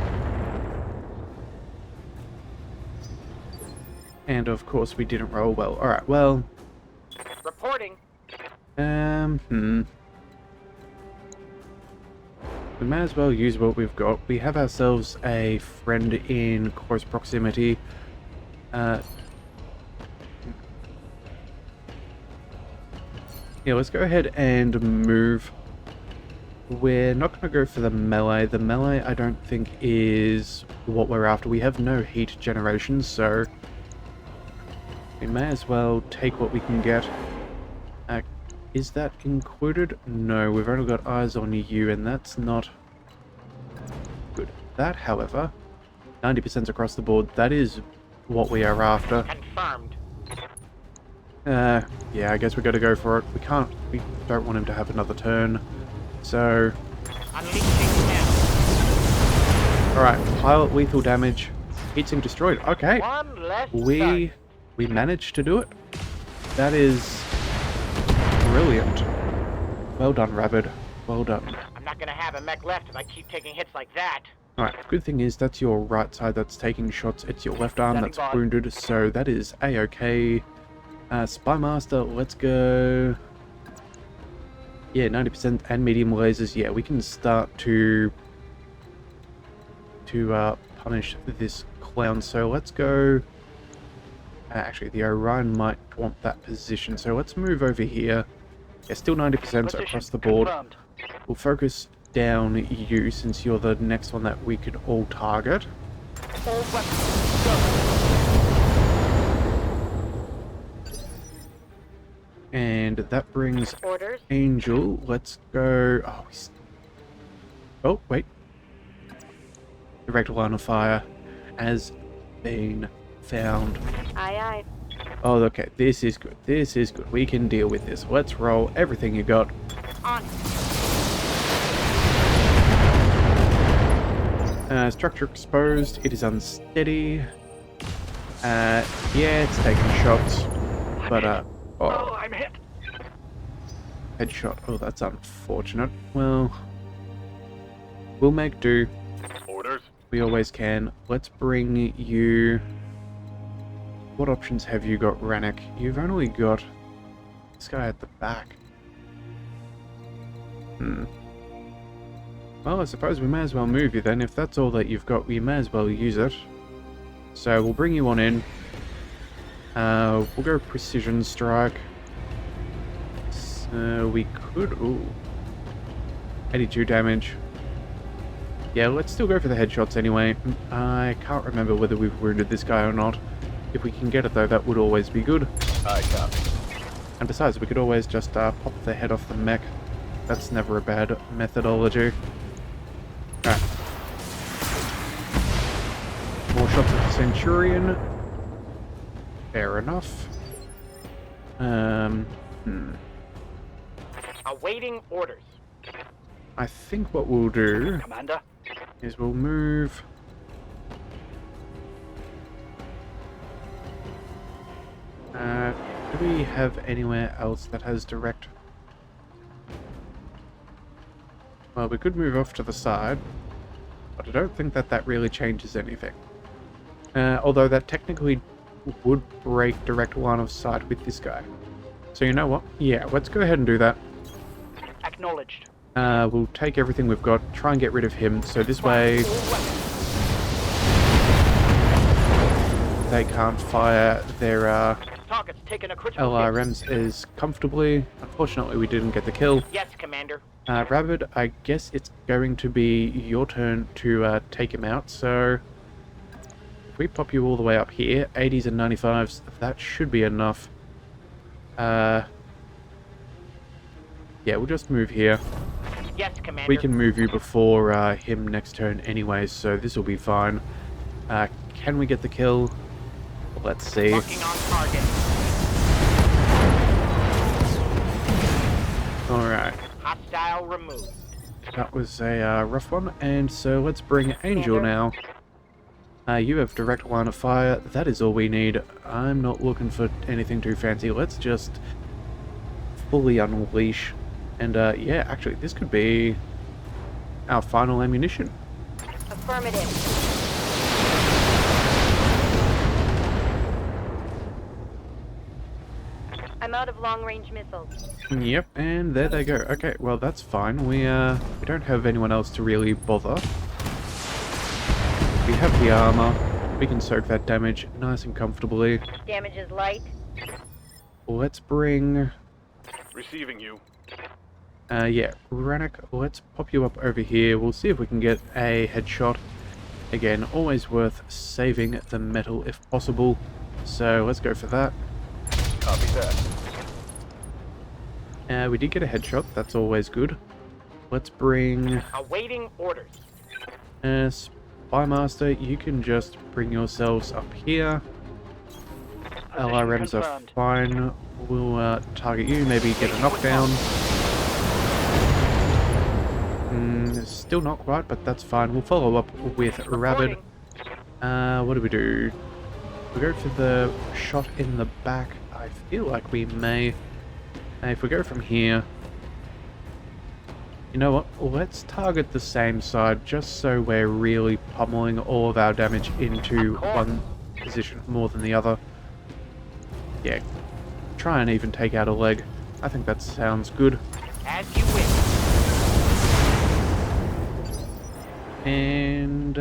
And of course we didn't roll well. Alright, well... Reporting. We may as well use what we've got. We have ourselves a friend in close proximity. Yeah, let's go ahead and move. We're not going to go for the melee. The melee I don't think is what we're after. We have no heat generation, so we may as well take what we can get. Is that included? No, we've only got eyes on you, and that's not good. That, however, 90% across the board, that is what we are after. Confirmed. Yeah, I guess we got to go for it. We don't want him to have another turn. So, Unleashing now. alright, pilot lethal damage. Heatsink destroyed. Okay. One less We managed to do it. That is brilliant. Well done, Rabbit. Well done. I'm not gonna have a mech left if I keep taking hits like that. Alright, good thing is that's your right side that's taking shots. It's your left arm that's Standing by. wounded, so that is A-okay. Spy Master, let's go. Yeah, 90% and medium lasers. Yeah, we can start to punish this clown. So let's go. Actually, the Orion might want that position. So let's move over here. Yeah, still 90% across the board. Confirmed. We'll focus down you since you're the next one that we could all target. All weapons go. And that brings Orders. Angel. Let's go. Oh, wait. Direct line of fire has been found. Aye, aye. Oh, okay. This is good. This is good. We can deal with this. Let's roll everything you got. On. Structure exposed. It is unsteady. Yeah, it's taking shots. But, Oh, I'm hit. headshot. Oh, that's unfortunate. Well, we'll make do. Orders. We always can. Let's bring you... What options have you got, Rannick? You've only got this guy at the back. Well, I suppose we may as well move you then. If that's all that you've got, we may as well use it. So we'll bring you on in. We'll go precision strike. So we could... Ooh. 82 damage. Yeah, let's still go for the headshots anyway. I can't remember whether we've wounded this guy or not. If we can get it though, that would always be good. I copy. And besides, we could always just pop the head off the mech. That's never a bad methodology. Alright. More shots at the Centurion. Fair enough. Awaiting orders. I think what we'll do Commander. is we'll move... do we have anywhere else that has direct? Well, we could move off to the side, but I don't think that that really changes anything. Although that technically would break direct line of sight with this guy. So you know what? Yeah, let's go ahead and do that. Acknowledged. We'll take everything we've got, try and get rid of him, so this way All weapons. they can't fire their Target's taken a critical hit. LRMs is comfortably. Unfortunately, we didn't get the kill. Yes, Commander. Rabbit, I guess it's going to be your turn to take him out, so if we pop you all the way up here, 80s and 95s, that should be enough. Yeah, we'll just move here. Yes, Commander. We can move you before him next turn anyway, so this will be fine. Can we get the kill? Let's see. Locking on target. Alright, Hostile removed. that was a rough one, and so let's bring Angel now. You have direct line of fire, that is all we need. I'm not looking for anything too fancy, let's just fully unleash. And yeah, actually this could be our final ammunition. Affirmative. I'm out of long-range missiles. Yep, and there they go. Okay, well that's fine. We don't have anyone else to really bother. We have the armor. We can soak that damage nice and comfortably. Damage is light. Let's bring... Receiving you. Yeah, Ranik, let's pop you up over here. We'll see if we can get a headshot. Again, always worth saving the metal if possible. So let's go for that. Copy that. We did get a headshot, that's always good. Let's bring... Awaiting orders. Spymaster, you can just bring yourselves up here. LRMs are confirmed. fine. We'll target you, maybe get a knockdown. Still not quite, but that's fine. We'll follow up with Rabbit. What do we do? We go for the shot in the back. I feel like we may. If we go from here, you know what? Let's target the same side just so we're really pummeling all of our damage into one position more than the other. Yeah, try and even take out a leg. I think that sounds good. As you wish. And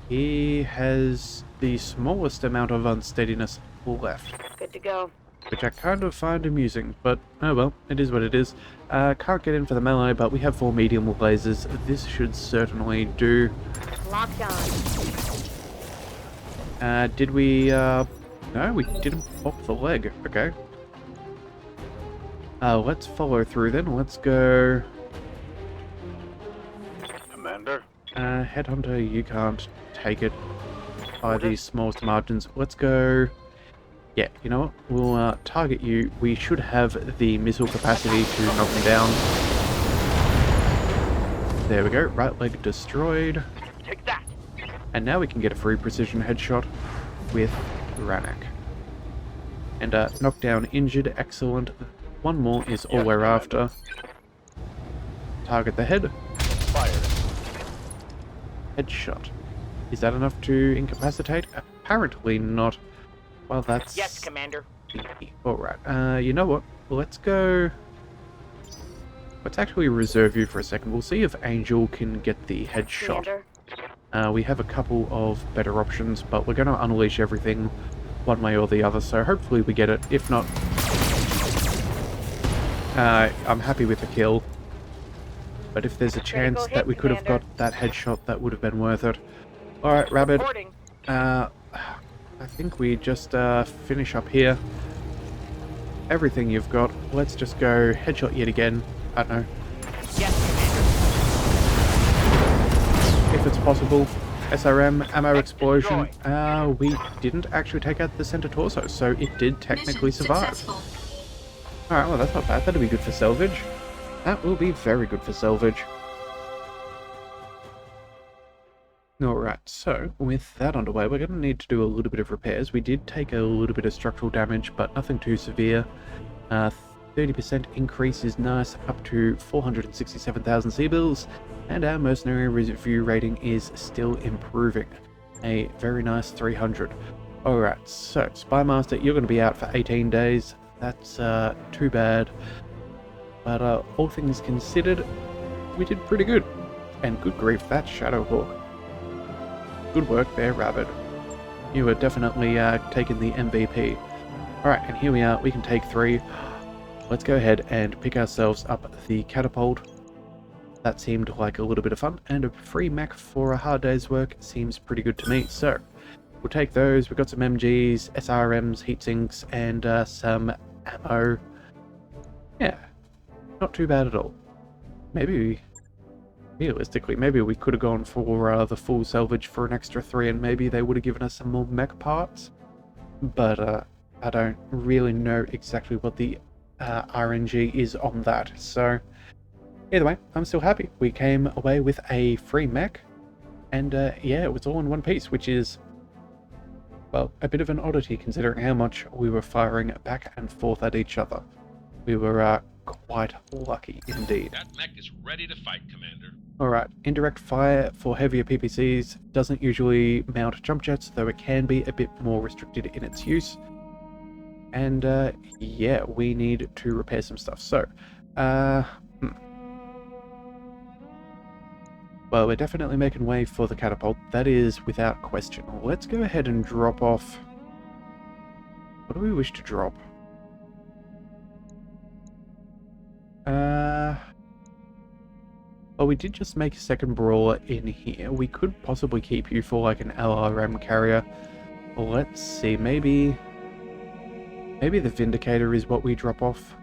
he has the smallest amount of unsteadiness left, Good to go. which I kind of find amusing, but oh well, it is what it is. Can't get in for the melee, but we have 4 medium lasers. This should certainly do. Locked on. Did we, no, we didn't pop the leg. Okay. Let's follow through then. Let's go. Commander. Headhunter, you can't take it by the smallest margins. Let's go. Yeah, you know what? We'll target you. We should have the missile capacity to knock him down. There we go. Right leg destroyed. Take that. And now we can get a free precision headshot with Ranik. And knockdown injured. Excellent. One more is all we're after. Target the head. Fired. Headshot. Is that enough to incapacitate? Apparently not. Well, that's... Yes, Commander. Alright, you know what? Let's go... Let's actually reserve you for a second. We'll see if Angel can get the headshot. Commander. We have a couple of better options, but we're going to unleash everything one way or the other, so hopefully we get it. If not... I'm happy with the kill. But if there's a chance hit, that we could have Commander. got that headshot, that would have been worth it. Alright, Rabbit. Reporting. I think we just finish up here. Everything you've got. Let's just go headshot yet again. I don't know. Yes, Commander. If it's possible. SRM, ammo Mech explosion. destroyed. We didn't actually take out the center torso, so it did technically survive. Alright, well that's not bad. That'll be good for salvage. That will be very good for salvage. Alright, so with that underway, we're going to need to do a little bit of repairs. We did take a little bit of structural damage, but nothing too severe. 30% increase is nice, up to 467,000 C-bills, and our mercenary review rating is still improving. A very nice 300. Alright, so Spymaster, you're going to be out for 18 days. That's too bad. But all things considered, we did pretty good. And good grief, that Shadowhawk. Good work there, Rabbit. You were definitely taking the MVP. Alright, and here we are. We can take 3. Let's go ahead and pick ourselves up the catapult. That seemed like a little bit of fun, and a free mech for a hard day's work seems pretty good to me. So, we'll take those. We've got some MGs, SRMs, heatsinks, and some ammo. Yeah, not too bad at all. Maybe, realistically, maybe we could have gone for the full salvage for an extra 3, and maybe they would have given us some more mech parts. But I don't really know exactly what the RNG is on that. So, either way, I'm still happy. We came away with a free mech, and yeah, it was all in one piece, which is, well, a bit of an oddity considering how much we were firing back and forth at each other. We were quite lucky indeed. That mech is ready to fight, Commander. Alright, indirect fire for heavier PPCs doesn't usually mount jump jets, though it can be a bit more restricted in its use. And yeah, we need to repair some stuff. So, well, we're definitely making way for the catapult. That is without question. Let's go ahead and drop off. What do we wish to drop? Well, we did just make a second brawler in here. We could possibly keep you for like an LRM carrier. Let's see, maybe the Vindicator is what we drop off.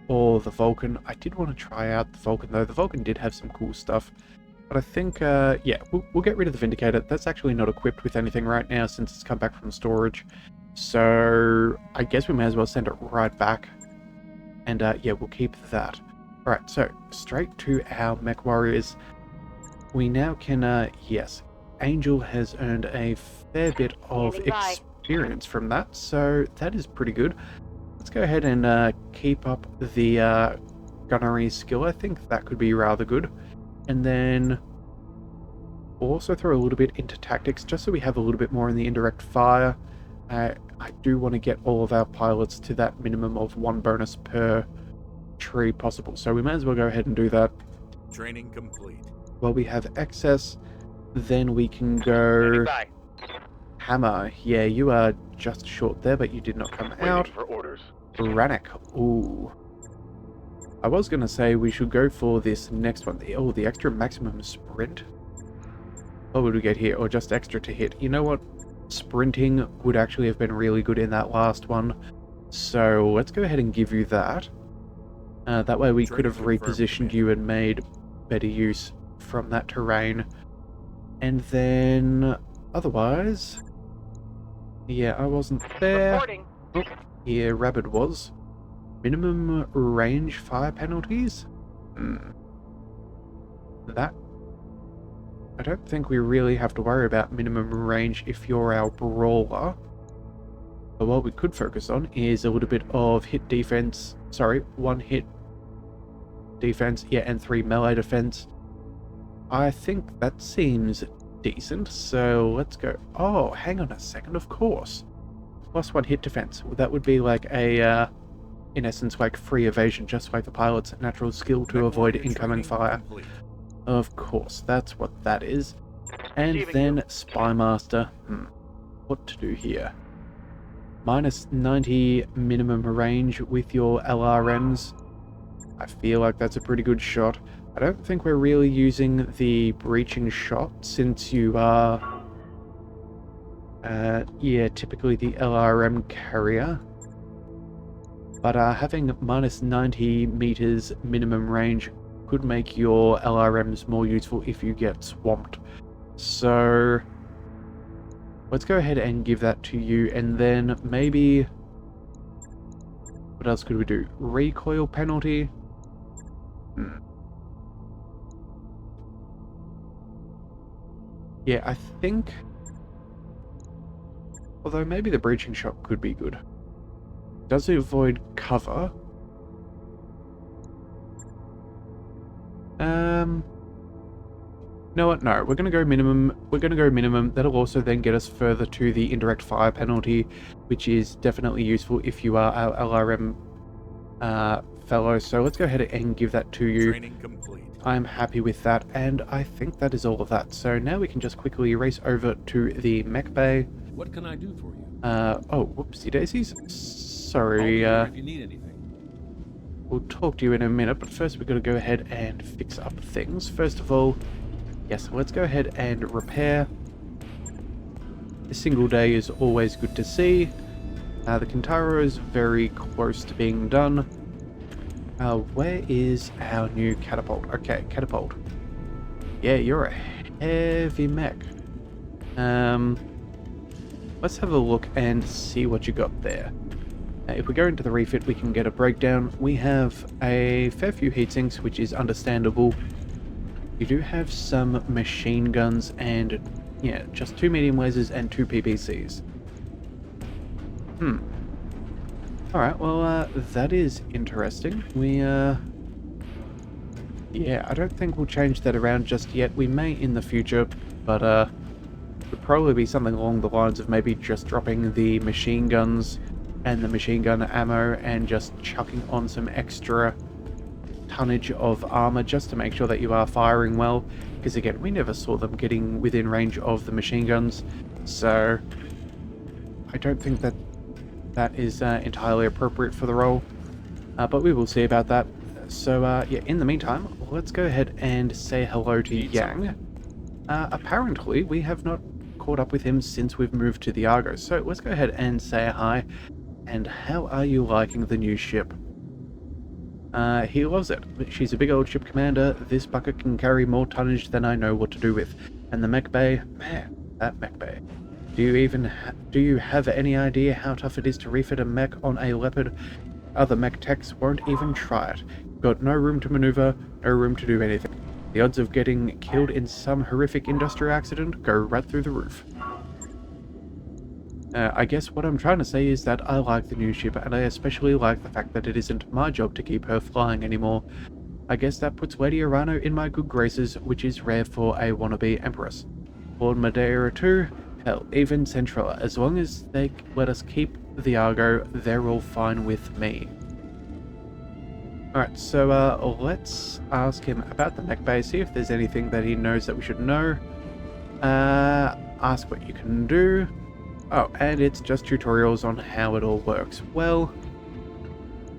Or the Vulcan. I did want to try out the Vulcan though. The Vulcan did have some cool stuff. But I think, yeah, we'll get rid of the Vindicator. That's actually not equipped with anything right now since it's come back from storage. So, I guess we may as well send it right back. And, yeah, we'll keep that. Alright, so, straight to our MechWarriors. We now can, yes, Angel has earned a fair bit of experience from that, so that is pretty good. Let's go ahead and keep up the gunnery skill. I think that could be rather good. And then we'll also throw a little bit into tactics, just so we have a little bit more in the indirect fire. I do want to get all of our pilots to that minimum of 1 bonus per tree possible, so we may as well go ahead and do that. Training complete. While we have excess, then we can go Hammer. Yeah, you are just short there, but you did not come out. Waiting for orders. Rannoch. Ooh. I was going to say we should go for this next one. The extra maximum sprint. What would we get here? Or just extra to hit? You know what? Sprinting would actually have been really good in that last one. So let's go ahead and give you that. That way we could have repositioned you and made better use from that terrain. And then otherwise, yeah, I wasn't there. Reporting. Oh, yeah, Rabid was. Minimum range fire penalties? That, I don't think we really have to worry about minimum range if you're our brawler. But what we could focus on is a little bit of hit defense. Sorry, 1 hit defense, yeah, and 3 melee defense. I think that seems decent, so let's go. Oh, hang on a second, of course. +1 hit defense. That would be like a, in essence, like free evasion, just like the pilot's natural skill to avoid incoming fire. Of course, that's what that is. And then Spymaster. What to do here? -90 minimum range with your LRMs. I feel like that's a pretty good shot. I don't think we're really using the breaching shot since you are, yeah, typically the LRM carrier. But having -90 meters minimum range could make your LRMs more useful if you get swamped. So let's go ahead and give that to you, and then maybe, what else could we do? Recoil penalty? Yeah, I think, although maybe the breaching shot could be good. Does it avoid cover? You know what? No, we're gonna go minimum. We're gonna go minimum. That'll also then get us further to the indirect fire penalty, which is definitely useful if you are our LRM fellow. So let's go ahead and give that to you. Training complete. I'm happy with that, and I think that is all of that. So now we can just quickly race over to the mech bay. What can I do for you? Oh, whoopsie daisies. Call Sorry, me here if you need anything. we'll talk to you in a minute, but first we've got to go ahead and fix up things. First of all, yes, let's go ahead and repair. A single day is always good to see. The Kintaro is very close to being done. Where is our new catapult? Okay, catapult. Yeah, you're a heavy mech. Let's have a look and see what you got there. If we go into the refit, we can get a breakdown. We have a fair few heatsinks, which is understandable. You do have some machine guns and, yeah, just 2 medium lasers and 2 PPCs. Alright, well, that is interesting. Yeah, I don't think we'll change that around just yet. We may in the future, but, would probably be something along the lines of maybe just dropping the machine guns and the machine gun ammo and just chucking on some extra tonnage of armor just to make sure that you are firing well, because again, we never saw them getting within range of the machine guns, so I don't think that is entirely appropriate for the role, but we will see about that. So yeah, in the meantime, let's go ahead and say hello to Yang. Apparently we have not caught up with him since we've moved to the Argo, so let's go ahead and say hi. And how are you liking the new ship? He loves it. She's a big old ship, Commander. This bucket can carry more tonnage than I know what to do with. And the mech bay, man, that mech bay. Do you have any idea how tough it is to refit a mech on a Leopard? Other mech techs won't even try it. Got no room to maneuver, no room to do anything. The odds of getting killed in some horrific industrial accident go right through the roof. I guess what I'm trying to say is that I like the new ship, and I especially like the fact that it isn't my job to keep her flying anymore. I guess that puts Lady Arano in my good graces, which is rare for a wannabe Empress. Lord Madeira too, hell, even Centrella. As long as they let us keep the Argo, they're all fine with me. Alright, so let's ask him about the mech bay, see if there's anything that he knows that we should know. Ask what you can do. Oh, and it's just tutorials on how it all works. Well,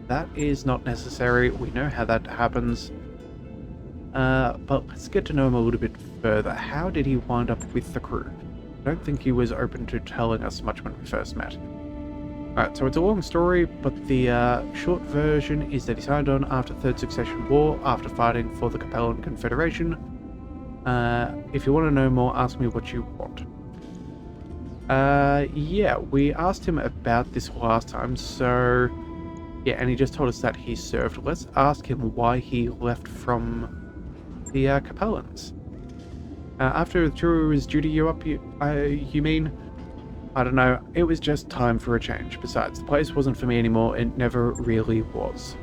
that is not necessary. We know how that happens. But let's get to know him a little bit further. How did he wind up with the crew? I don't think he was open to telling us much when we first met. Alright, so it's a long story, but the short version is that he signed on after Third Succession War, after fighting for the Capellan Confederation. If you want to know more, ask me what you want. Yeah, we asked him about this last time, so yeah, and he just told us that he served. Let's ask him why he left from the Capellans. After the tour was due to you up, you mean? I don't know, it was just time for a change. Besides, the place wasn't for me anymore, it never really was.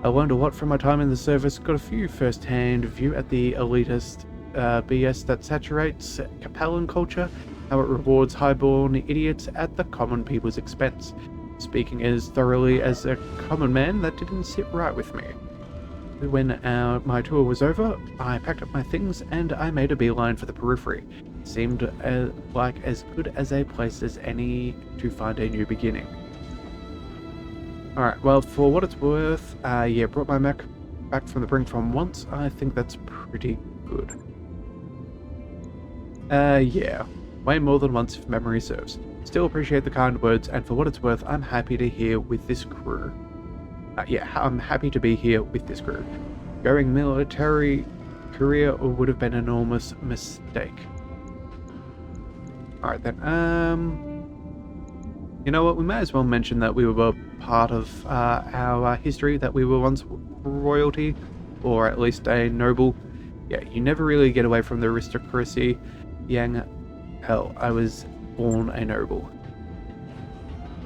I learned a lot from my time in the service, got a few first-hand view at the elitist BS that saturates Capellan culture, how it rewards highborn idiots at the common people's expense. Speaking as thoroughly as a common man, that didn't sit right with me. When my tour was over, I packed up my things and I made a beeline for the periphery. It seemed like as good as a place as any to find a new beginning. Alright, well, for what it's worth, yeah, brought my mech back from the brink from once. I think that's pretty good. Yeah. Way more than once if memory serves. Still appreciate the kind words, and for what it's worth, I'm happy to here with this crew. Yeah, I'm happy to be here with this crew. Going military career would have been an enormous mistake. Alright then, you know what, we may as well mention that we were part of our history, that we were once royalty, or at least a noble. Yeah, you never really get away from the aristocracy, Yang. Hell, I was born a noble.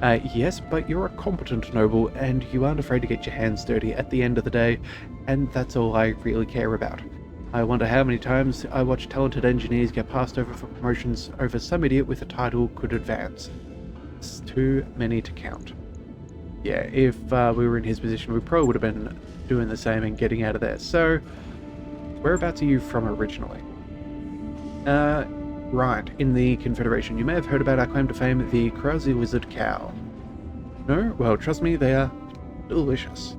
Yes, but you're a competent noble, and you aren't afraid to get your hands dirty at the end of the day, and that's all I really care about. I wonder how many times I watch talented engineers get passed over for promotions over some idiot with a title could advance. It's too many to count. Yeah, if we were in his position, we probably would have been doing the same and getting out of there. So, whereabouts are you from originally? Right, in the Confederation, you may have heard about our claim to fame, the Crazy Lizard Cow. No? Well, trust me, they are delicious.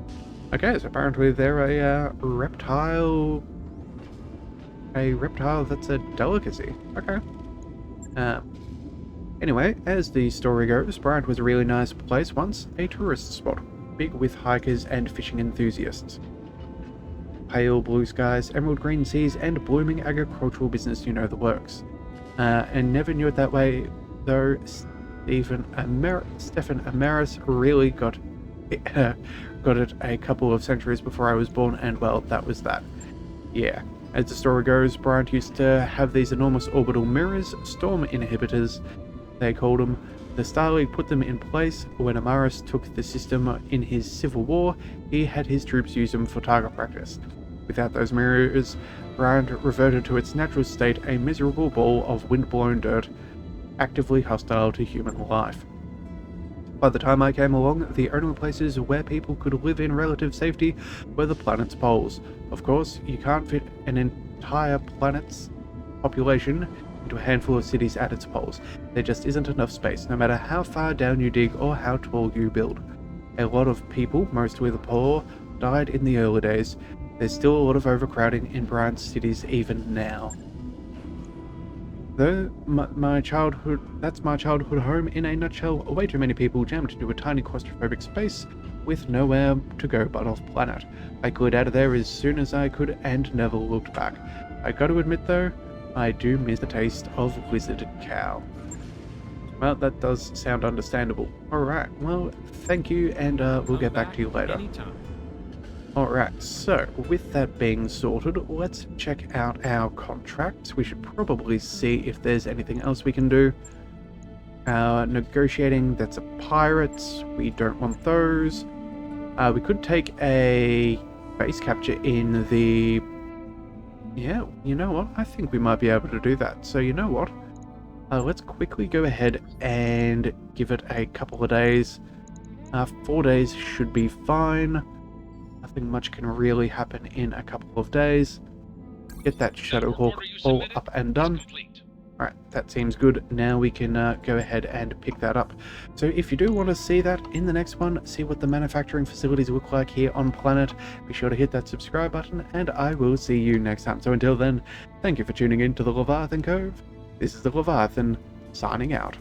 Okay, so apparently they're a reptile... A reptile that's a delicacy. Okay. Anyway, as the story goes, Bryant was a really nice place once, a tourist spot, big with hikers and fishing enthusiasts. Pale blue skies, emerald green seas, and blooming agricultural business, you know the works. And never knew it that way, though Stephen Amaris really got it a couple of centuries before I was born, and well, that was that. Yeah. As the story goes, Bryant used to have these enormous orbital mirrors, storm inhibitors, they called them. The Star League put them in place. When Amaris took the system in his civil war, he had his troops use them for target practice. Without those mirrors, Bryant reverted to its natural state, a miserable ball of wind-blown dirt, actively hostile to human life. By the time I came along, the only places where people could live in relative safety were the planet's poles. Of course, you can't fit an entire planet's population into a handful of cities at its poles. There just isn't enough space, no matter how far down you dig or how tall you build. A lot of people, mostly the poor, died in the early days. There's still a lot of overcrowding in Bryant's cities even now. Though that's my childhood home in a nutshell. Way too many people jammed into a tiny claustrophobic space with nowhere to go but off planet. I cleared out of there as soon as I could and never looked back. I gotta admit though, I do miss the taste of lizard cow. Well, that does sound understandable. Alright, well, thank you, and we'll get back to you later. Anytime. Alright, so with that being sorted, let's check out our contracts. We should probably see if there's anything else we can do. Negotiating, that's a pirates. We don't want those. We could take a base capture in the... Yeah, you know what? I think we might be able to do that. So you know what? Let's quickly go ahead and give it a couple of days. 4 days should be fine. Nothing much can really happen in a couple of days. Get that Shadowhawk all up and done. Alright, that seems good. Now we can go ahead and pick that up. So if you do want to see that in the next one, see what the manufacturing facilities look like here on planet, be sure to hit that subscribe button, and I will see you next time. So until then, thank you for tuning in to the Leviathan Cove. This is the Leviathan, signing out.